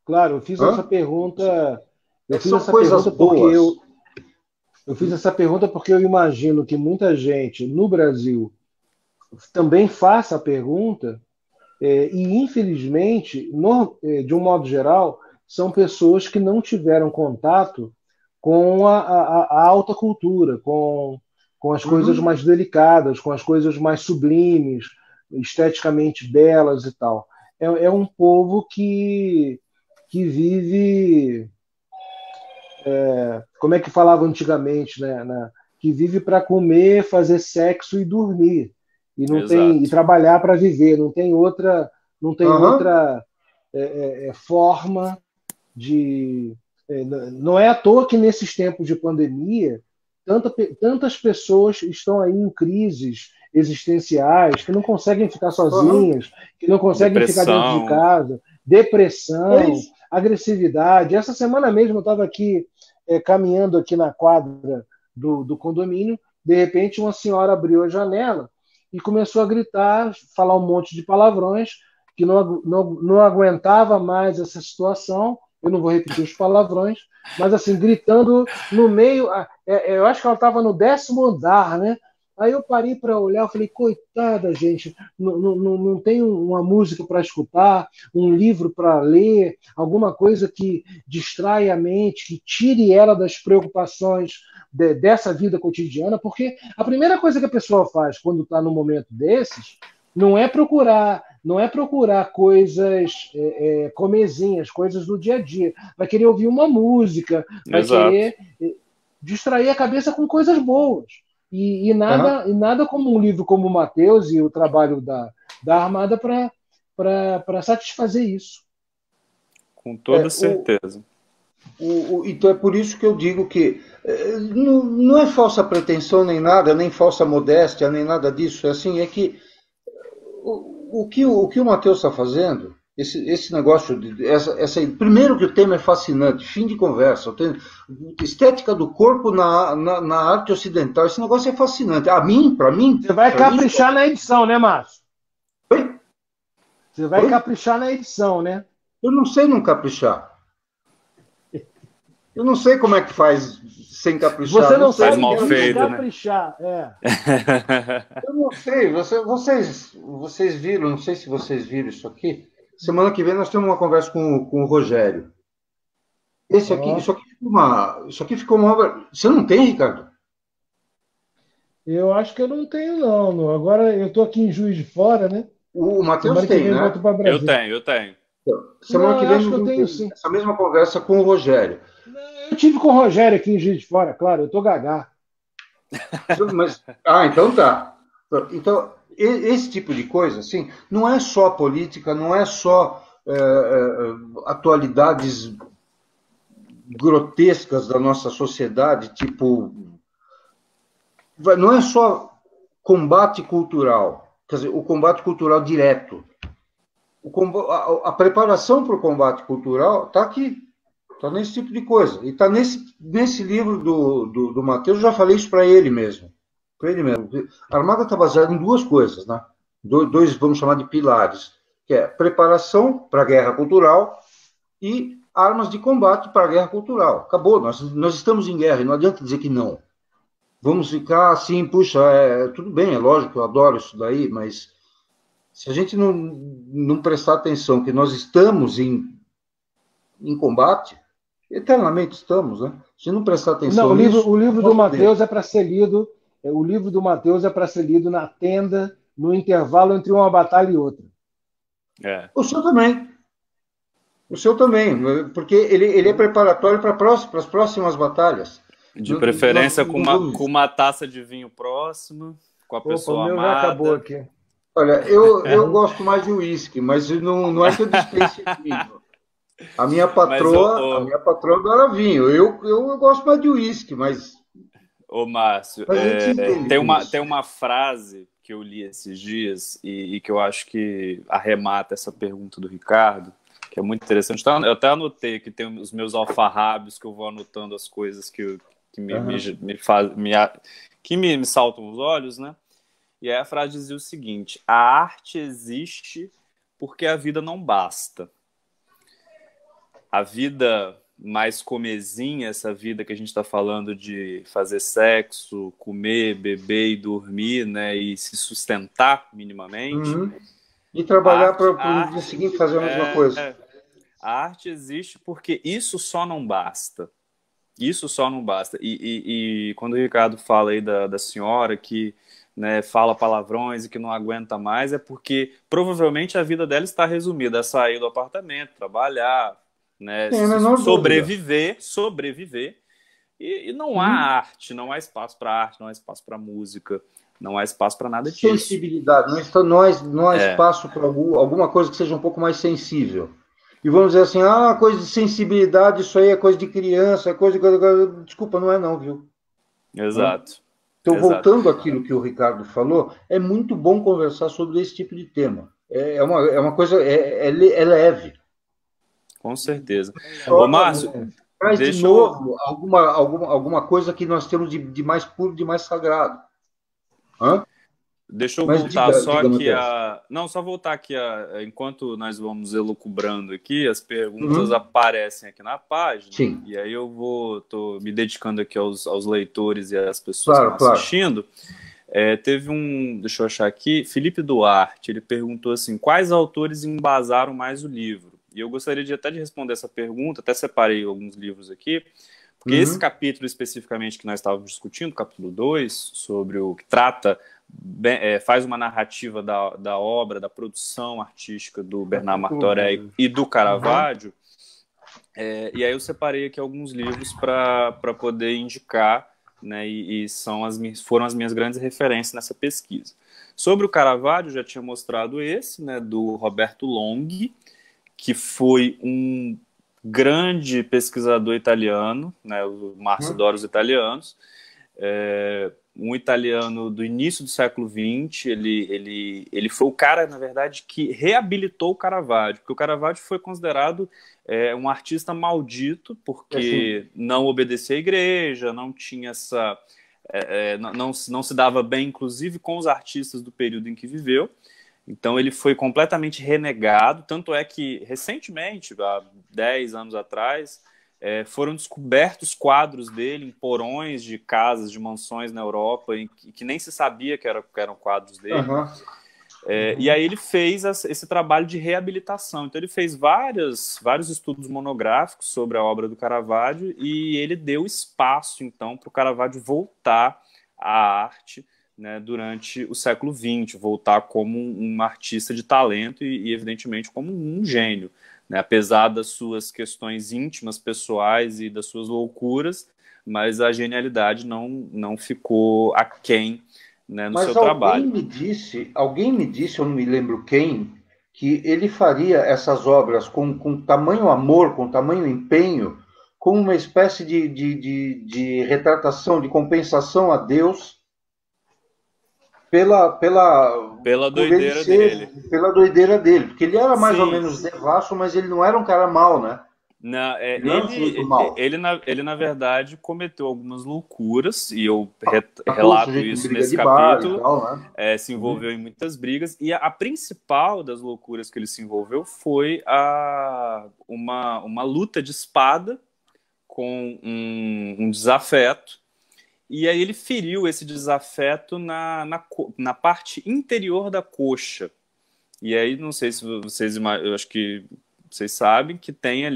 Claro, eu fiz essa pergunta. Eu fiz essa pergunta porque eu imagino que muita gente no Brasil também faça a pergunta, e infelizmente, de um modo geral, são pessoas que não tiveram contato com a alta cultura, com as coisas mais delicadas, com as coisas mais sublimes, esteticamente belas e tal. É um povo que vive, como é que falava antigamente, né? Que vive para comer, fazer sexo e dormir, e não tem, e trabalhar para viver, não tem outra forma de... Não é à toa que nesses tempos de pandemia tantas pessoas estão aí em crises existenciais, que não conseguem ficar sozinhas, que não conseguem ficar dentro de casa, depressão, agressividade. Essa semana mesmo eu estava aqui caminhando aqui na quadra do condomínio, de repente uma senhora abriu a janela e começou a gritar, falar um monte de palavrões, que não aguentava mais essa situação. Eu não vou repetir os palavrões, mas assim, gritando no meio. Eu acho que ela estava no 10º andar, né? Aí eu parei para olhar, eu falei, coitada, gente, não tem uma música para escutar, um livro para ler, alguma coisa que distraia a mente, que tire ela das preocupações dessa vida cotidiana, porque a primeira coisa que a pessoa faz quando está num momento desses não é procurar coisas comezinhas, coisas do dia a dia. Vai querer ouvir uma música, vai querer distrair a cabeça com coisas boas. E nada como um livro como o Mateus e o trabalho da Armada para satisfazer isso. Com toda certeza. Então é por isso que eu digo que não é falsa pretensão nem nada, nem falsa modéstia, nem nada disso. É que o que o Mateus está fazendo, esse negócio, primeiro que o tema é fascinante, fim de conversa, estética do corpo na arte ocidental, esse negócio é fascinante. Para mim... Você vai caprichar na edição, né, Márcio? Oi? Você vai caprichar na edição, né? Eu não sei não caprichar. Eu não sei como é que faz sem caprichar. Você não sabe mal feito, caprichar, né? Eu não sei. Vocês viram, não sei se vocês viram isso aqui. Semana que vem nós temos uma conversa com o Rogério. Isso aqui ficou uma obra... Você não tem, Ricardo? Eu acho que eu não tenho, não. Agora eu estou aqui em Juiz de Fora, né? O Matheus tem, né? Eu tenho. Semana que vem acho que eu tenho, sim. Essa mesma conversa com o Rogério. Eu tive com o Rogério aqui em Juiz de Fora, claro, eu tô gagá. Então tá. Então, esse tipo de coisa, assim, não é só política, não é só atualidades grotescas da nossa sociedade, tipo... Não é só combate cultural, quer dizer, o combate cultural direto. A preparação para o combate cultural está aqui. Está nesse tipo de coisa. E está nesse livro do Mateus, eu já falei isso para ele mesmo. A Armada está baseada em duas coisas, né? Dois, vamos chamar de pilares, que é preparação para a guerra cultural e armas de combate para a guerra cultural. Acabou, nós estamos em guerra e não adianta dizer que não. Vamos ficar assim, puxa, tudo bem, é lógico, eu adoro isso daí, mas se a gente não prestar atenção que nós estamos em combate, eternamente estamos, né? Se não prestar atenção o livro do Mateus é para ser lido. O livro do Mateus é para ser lido na tenda, no intervalo entre uma batalha e outra. O senhor também. O seu também, porque ele é preparatório para as próximas batalhas. De preferência Nós com uma taça de vinho próxima, com a Opa, o pessoa meu já acabou amada. aqui. Olha, eu gosto mais de uísque, mas não é que eu dispense vinho. A minha Mas, patroa adora vinho. Eu gosto mais de uísque, ô Márcio, mas a gente se entende com tem isso. uma frase que eu li esses dias e que eu acho que arremata essa pergunta do Ricardo, que é muito interessante. Então, eu até anotei que tem os meus alfarrábios, que eu vou anotando as coisas que me saltam os olhos, né? E aí a frase dizia o seguinte: a arte existe porque a vida não basta. A vida mais comezinha, essa vida que a gente está falando de fazer sexo, comer, beber e dormir, né, e se sustentar minimamente. Uhum. E trabalhar para o dia seguinte fazer a mesma coisa. A arte existe porque isso só não basta. Isso só não basta. E quando o Ricardo fala aí da senhora que, né, fala palavrões e que não aguenta mais, é porque provavelmente a vida dela está resumida a sair do apartamento, trabalhar, né, sobreviver, e não há arte, não há espaço para arte, não há espaço para música, não há espaço para nada disso. Sensibilidade, não há espaço para alguma coisa que seja um pouco mais sensível. E vamos dizer assim, coisa de sensibilidade, isso aí é coisa de criança, é coisa de... Desculpa, não é não, viu? Exato. Então, voltando àquilo que o Ricardo falou, é muito bom conversar sobre esse tipo de tema. É uma coisa, é leve. Com certeza. Ô, Márcio, traz de novo alguma coisa que nós temos de mais puro, de mais sagrado. Deixa eu voltar só aqui Não, só voltar aqui enquanto nós vamos elucubrando aqui, as perguntas aparecem aqui na página. Sim. E aí tô me dedicando aqui aos leitores e às pessoas que estão assistindo. Teve deixa eu achar aqui, Felipe Duarte, ele perguntou assim, quais autores embasaram mais o livro? E eu gostaria até de responder essa pergunta, até separei alguns livros aqui, porque esse capítulo especificamente que nós estávamos discutindo, capítulo 2, sobre o que trata, faz uma narrativa da obra, da produção artística do Bernard Martorell e do Caravaggio, e aí eu separei aqui alguns livros para poder indicar, né, e foram as minhas grandes referências nessa pesquisa. Sobre o Caravaggio, eu já tinha mostrado esse, né, do Roberto Longhi, que foi um grande pesquisador italiano, né, o Márcio adora os italianos, um italiano do início do século XX, ele foi o cara, na verdade, que reabilitou o Caravaggio, porque o Caravaggio foi considerado um artista maldito, porque não obedecia à igreja, não tinha essa... não se dava bem, inclusive, com os artistas do período em que viveu. Então ele foi completamente renegado, tanto é que recentemente, há 10 anos atrás, foram descobertos quadros dele em porões de casas, de mansões na Europa, que nem se sabia que eram quadros dele. E aí ele fez esse trabalho de reabilitação. Então ele fez vários estudos monográficos sobre a obra do Caravaggio e ele deu espaço, então, para o Caravaggio voltar à arte, né, durante o século XX, voltar como um artista de talento e evidentemente, como um gênio, né, apesar das suas questões íntimas, pessoais e das suas loucuras, mas a genialidade não ficou aquém, né, no seu trabalho. Alguém me disse, eu não me lembro quem, que ele faria essas obras com tamanho amor, com tamanho empenho, como uma espécie de retratação, de compensação a Deus pela doideira dele. Pela doideira dele, porque ele era mais ou menos devasso, mas ele não era um cara mau, né? Não, ele, na verdade, cometeu algumas loucuras, e eu relato isso nesse capítulo, tal, né? Se envolveu em muitas brigas, e a principal das loucuras que ele se envolveu foi uma luta de espada com um desafeto, e aí ele feriu esse desafeto na parte interior da coxa. E aí, não sei se vocês imaginam, eu acho que vocês sabem que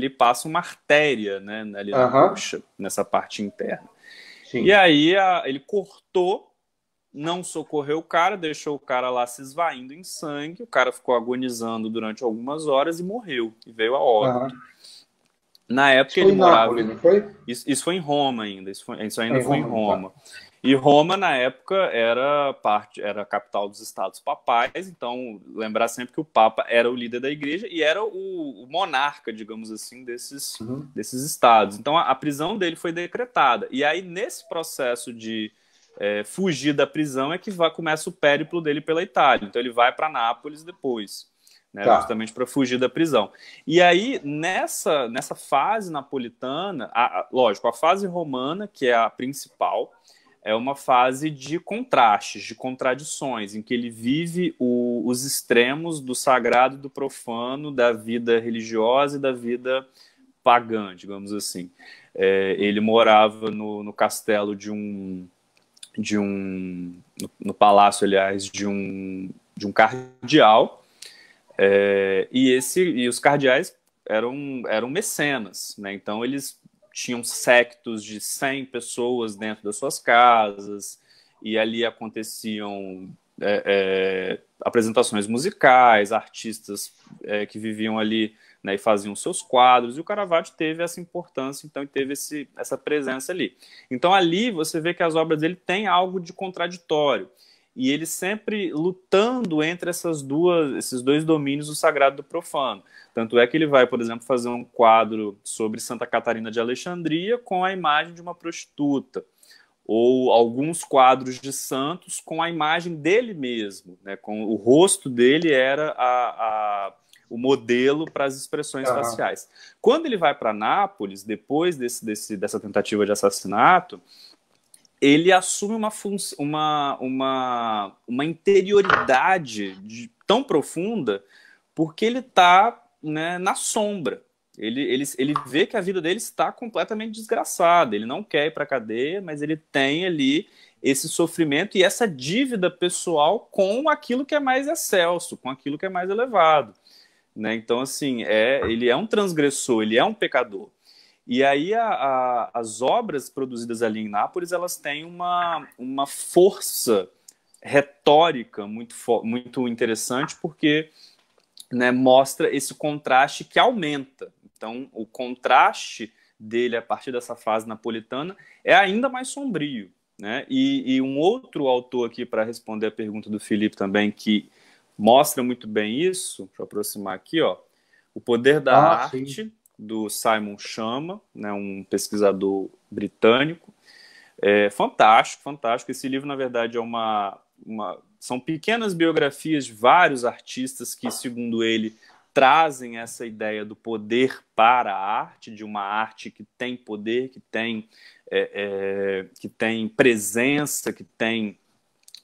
passa uma artéria, né, na coxa, nessa parte interna. Sim. E aí ele cortou não socorreu o cara, deixou o cara lá se esvaindo em sangue, o cara ficou agonizando durante algumas horas e morreu, e veio a óbito. Na época ele morava... Nápoles, não foi? Isso foi em Roma ainda, isso ainda Em foi em Roma, Roma. E Roma, na época, era a capital dos estados papais, então lembrar sempre que o Papa era o líder da igreja e era o monarca, digamos assim, desses estados. Então a prisão dele foi decretada. E aí, nesse processo de fugir da prisão, é que começa o périplo dele pela Itália. Então ele vai para Nápoles depois, né, justamente para fugir da prisão. E aí, nessa fase napolitana, lógico, a fase romana, que é a principal, é uma fase de contrastes, de contradições, em que ele vive os extremos do sagrado e do profano, da vida religiosa e da vida pagã, digamos assim. Ele morava no castelo no palácio, aliás, de um cardeal, e os cardeais eram mecenas, né? Então eles tinham sectos de 100 pessoas dentro das suas casas, e ali aconteciam apresentações musicais, artistas que viviam ali, né, e faziam seus quadros, e o Caravaggio teve essa importância, então, e teve essa presença ali. Então ali você vê que as obras dele têm algo de contraditório, e ele sempre lutando entre esses dois domínios, o sagrado e do profano. Tanto é que ele vai, por exemplo, fazer um quadro sobre Santa Catarina de Alexandria com a imagem de uma prostituta, ou alguns quadros de santos com a imagem dele mesmo, né? Com o rosto dele era o modelo para as expressões faciais. Quando ele vai para Nápoles, depois dessa tentativa de assassinato, ele assume uma interioridade tão profunda, porque ele está, né, na sombra. Ele vê que a vida dele está completamente desgraçada. Ele não quer ir para a cadeia, mas ele tem ali esse sofrimento e essa dívida pessoal com aquilo que é mais excelso, com aquilo que é mais elevado, né? Então, assim, ele é um transgressor, ele é um pecador. E aí as obras produzidas ali em Nápoles, elas têm uma força retórica muito interessante, porque, né, mostra esse contraste que aumenta. Então, o contraste dele a partir dessa fase napolitana é ainda mais sombrio, né? E um outro autor aqui, para responder a pergunta do Felipe também, que mostra muito bem isso, deixa eu aproximar aqui, ó, O Poder da Arte, sim, do Simon Schama, né, um pesquisador britânico. Fantástico, fantástico. Esse livro, na verdade, são pequenas biografias de vários artistas que, segundo ele, trazem essa ideia do poder para a arte, de uma arte que tem poder, que tem presença, que tem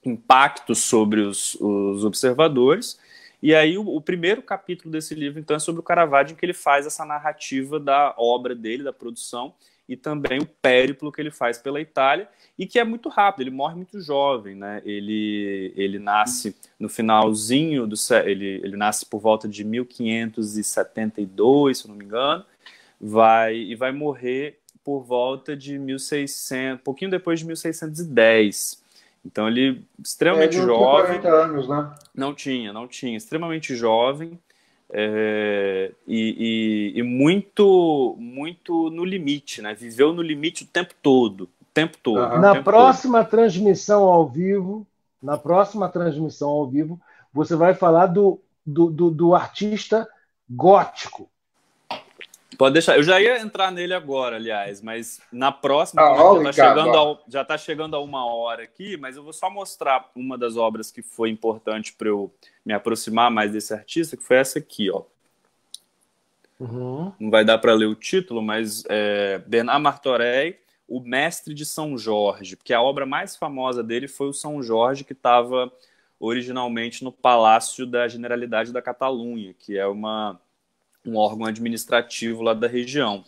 impacto sobre os observadores. E aí o primeiro capítulo desse livro, então, é sobre o Caravaggio, em que ele faz essa narrativa da obra dele, da produção, e também o périplo que ele faz pela Itália, e que é muito rápido, ele morre muito jovem, né? Ele nasce no finalzinho ele nasce por volta de 1572, se eu não me engano, e vai morrer por volta de 1600, pouquinho depois de 1610. Então ele extremamente jovem. Não tinha 40 anos, né? Não tinha, extremamente jovem, e muito, muito no limite, né? Viveu no limite o tempo todo. Na próxima transmissão ao vivo, você vai falar do artista gótico. Pode deixar. Eu já ia entrar nele agora, aliás, mas na próxima, já está chegando a 1 hora aqui, mas eu vou só mostrar uma das obras que foi importante para eu me aproximar mais desse artista, que foi essa aqui, ó. Não vai dar para ler o título, mas Bernard Martorell, O Mestre de São Jorge, porque a obra mais famosa dele foi o São Jorge, que estava originalmente no Palácio da Generalidade da Catalunha, que é um órgão administrativo lá da região.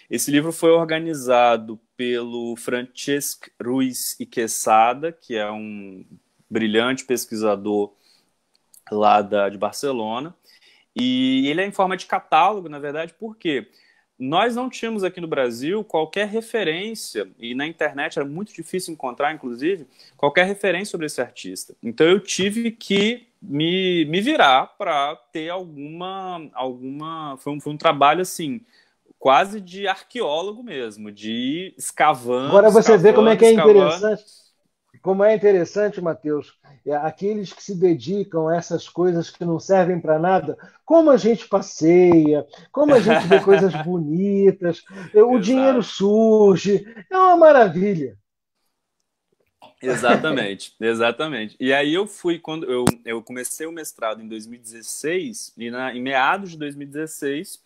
Esse livro foi organizado pelo Francesc Ruiz y Quesada, que é um brilhante pesquisador lá de Barcelona, e ele é em forma de catálogo, na verdade, porque nós não tínhamos aqui no Brasil qualquer referência, e na internet era muito difícil encontrar, inclusive, qualquer referência sobre esse artista. Então eu tive que me virar para ter alguma... Foi um trabalho, assim, quase de arqueólogo mesmo, de ir escavando. Agora você vê como é que é escavando. interessante. Como é interessante, Matheus, aqueles que se dedicam a essas coisas que não servem para nada, como a gente passeia, como a gente vê coisas bonitas, o dinheiro surge, é uma maravilha. Exatamente, exatamente. E aí eu fui, quando eu comecei o mestrado em 2016, e em meados de 2016,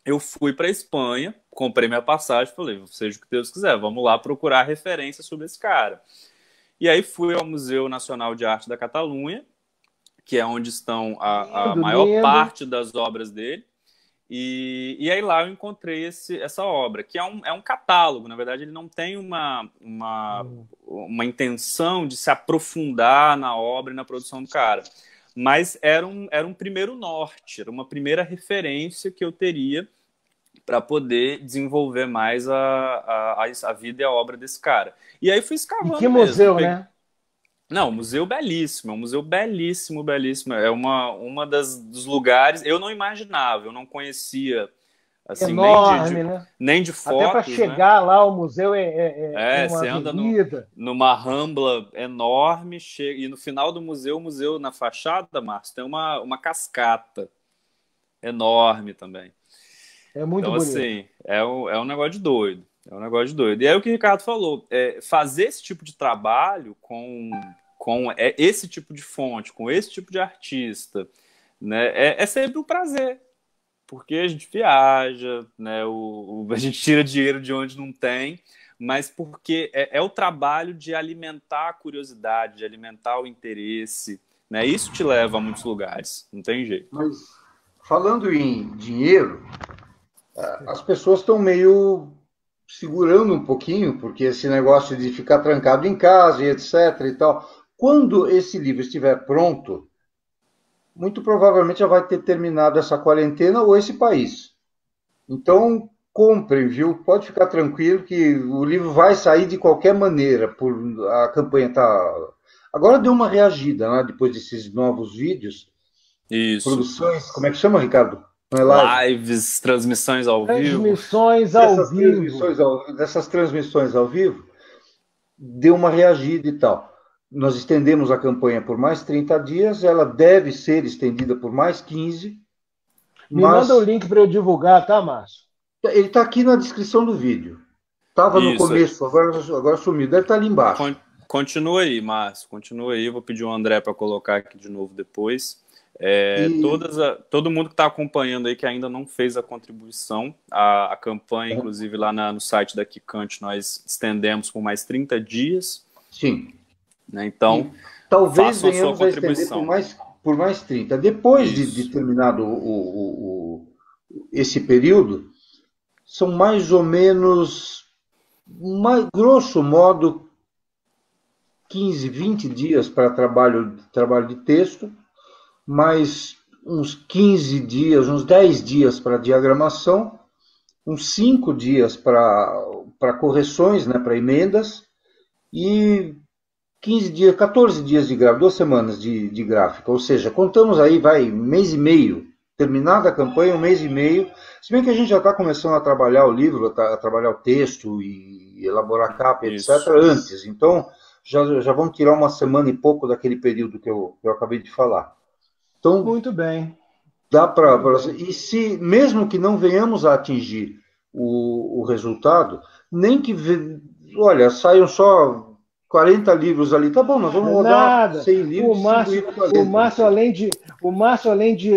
eu fui para a Espanha, comprei minha passagem, falei, seja o que Deus quiser, vamos lá procurar referência sobre esse cara. E aí fui ao Museu Nacional de Arte da Catalunha, que é onde estão a maior parte das obras dele. E aí lá eu encontrei essa obra, que é um catálogo. Na verdade, ele não tem uma intenção de se aprofundar na obra e na produção do cara. Mas era um primeiro norte, era uma primeira referência que eu teria para poder desenvolver mais a vida e a obra desse cara. E aí fui escavando. E que museu, né? Não, um museu belíssimo, é um museu belíssimo, belíssimo. É uma dos lugares... Eu não imaginava, eu não conhecia... Assim, enorme, né? Nem de fotos. Até para chegar lá, o museu é uma você avenida. anda numa rambla enorme, e no final do museu, na fachada, Márcio, tem uma cascata enorme também. É muito então, bonito. Assim, é um negócio de doido. É um negócio de doido. E aí o que o Ricardo falou, fazer esse tipo de trabalho com esse tipo de fonte, com esse tipo de artista, né, é sempre um prazer. Porque a gente viaja, né, a gente tira dinheiro de onde não tem, mas porque é o trabalho de alimentar a curiosidade, de alimentar o interesse, né? Isso te leva a muitos lugares, não tem jeito. Mas, falando em dinheiro, as pessoas estão meio segurando um pouquinho, porque esse negócio de ficar trancado em casa e etc. e tal. Quando esse livro estiver pronto, muito provavelmente já vai ter terminado essa quarentena ou esse país. Então, comprem, viu? Pode ficar tranquilo que o livro vai sair de qualquer maneira. A campanha está... Agora deu uma reagida, né? Depois desses novos vídeos. Isso. Produções, como é que chama, Ricardo? Não é live? Lives, transmissões ao vivo. Dessas transmissões ao vivo, deu uma reagida e tal. Nós estendemos a campanha por mais 30 dias, ela deve ser estendida por mais 15. Manda o link para eu divulgar, tá, Márcio? Ele está aqui na descrição do vídeo. Estava no começo, agora sumiu. Deve estar ali embaixo. Continua aí, Márcio. Continua aí. Eu vou pedir o André para colocar aqui de novo depois. Todo mundo que está acompanhando aí que ainda não fez a contribuição, a campanha, inclusive lá no site da Quicante, nós estendemos por mais 30 dias. Sim. Né? Então, talvez venhamos a estender por mais 30. Depois de terminado esse período, são mais ou menos, grosso modo, 15, 20 dias para trabalho de texto, mais uns 15 dias, uns 10 dias para diagramação, uns 5 dias para correções, né, para emendas, e 14 dias de gráfica, 2 semanas de gráfica. Ou seja, contamos aí, um mês e meio, terminada a campanha, um mês e meio, se bem que a gente já está começando a trabalhar o livro, a trabalhar o texto e elaborar a capa, etc., antes. Então, já vamos tirar uma semana e pouco daquele período que eu acabei de falar. Então, muito bem. Dá para e se mesmo que não venhamos a atingir o resultado, nem que saiam só 40 livros ali, tá bom, nós vamos rodar 100 livros. O Márcio, além de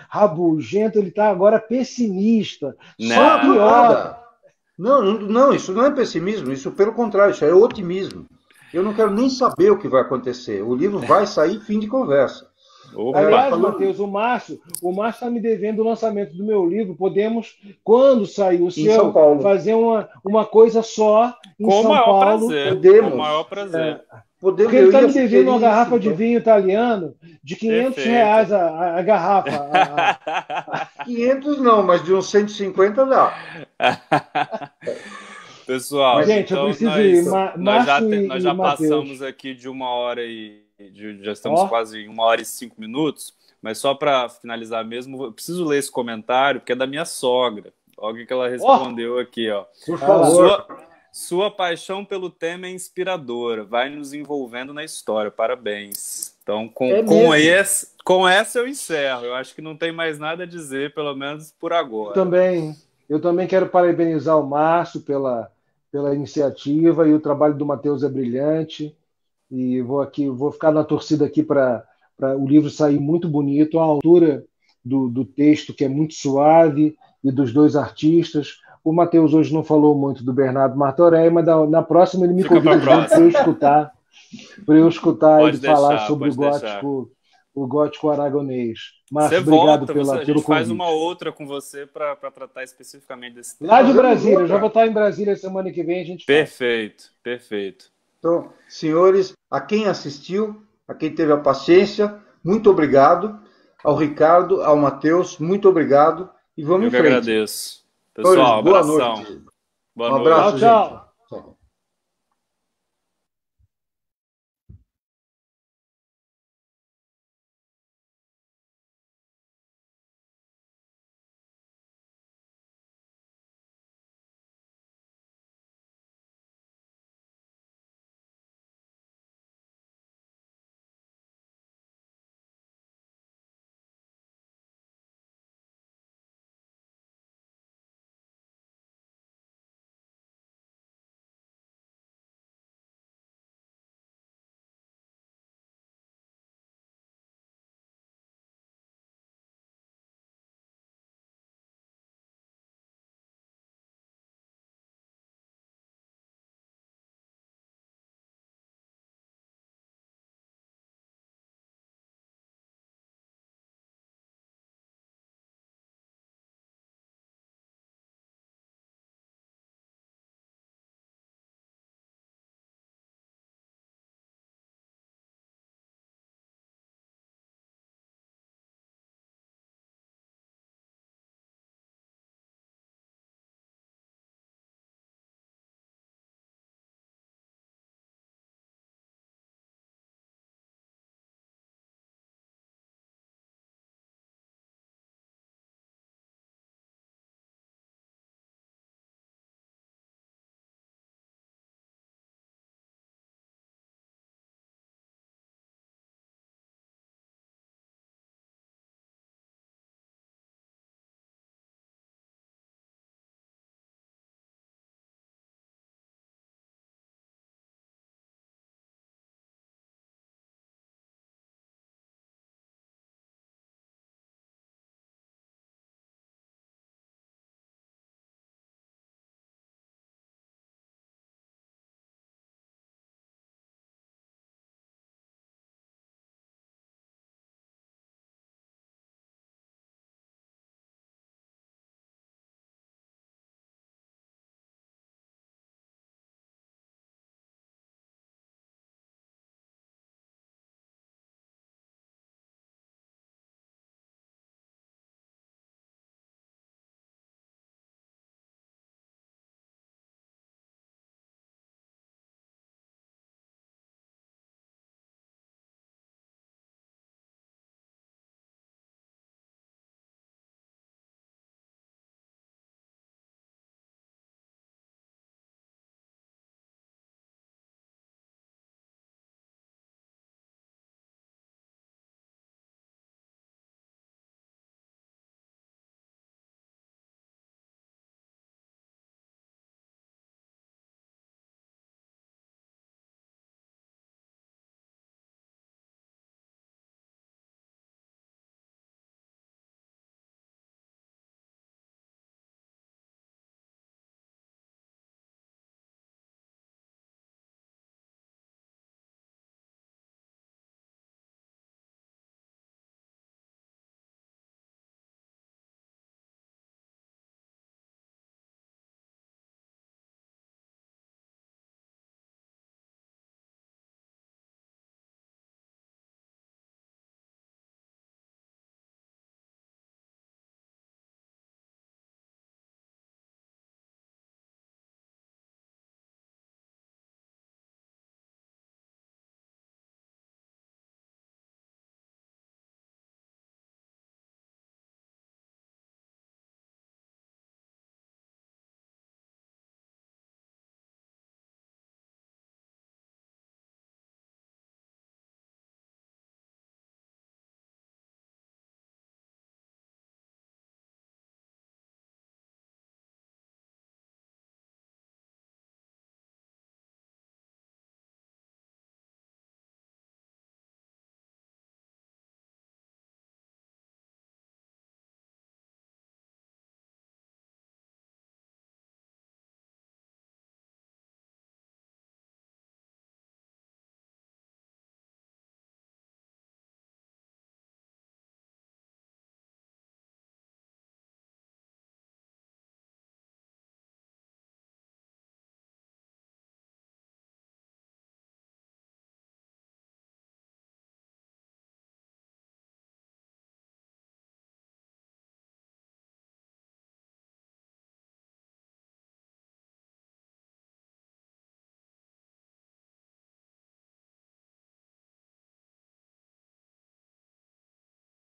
rabugento, ele está agora pessimista. Só piora. Não, isso não é pessimismo, isso pelo contrário, isso é otimismo. Eu não quero nem saber o que vai acontecer. O livro vai sair, fim de conversa. Aliás, Matheus, o Márcio está me devendo o lançamento do meu livro. Podemos, quando sair o seu, fazer uma coisa só em São Paulo. Com o maior prazer. Porque ele está me devendo uma garrafa de vinho italiano de R$ 500 a garrafa. 500 não, mas de uns 150 dá. Pessoal, mas, gente, então eu preciso ir. Nós já passamos aqui de 1h já estamos quase em 1h e 5 minutos, mas só para finalizar mesmo, eu preciso ler esse comentário, porque é da minha sogra. Olha o que ela respondeu aqui, ó. Por favor. Sua paixão pelo tema é inspiradora, vai nos envolvendo na história, parabéns. Então, com essa eu encerro. Eu acho que não tem mais nada a dizer, pelo menos por agora. Eu também quero parabenizar o Márcio pela iniciativa, e o trabalho do Matheus é brilhante, e vou ficar na torcida aqui para o livro sair muito bonito, a altura do texto, que é muito suave, e dos dois artistas. O Matheus hoje não falou muito do Bernardo Martorell, mas na próxima ele me convida para eu escutar ele falar sobre o gótico aragonês. Márcio, obrigado pelo convite. A gente faz uma outra com você para tratar especificamente desse tema. Lá de Brasília, eu já vou estar em Brasília semana que vem, a gente Perfeito. Então, senhores, a quem assistiu, a quem teve a paciência, muito obrigado. Ao Ricardo, ao Matheus, muito obrigado. E vamos em frente. Eu que agradeço. Pessoal, boa noite. Boa noite. Abraço, tchau.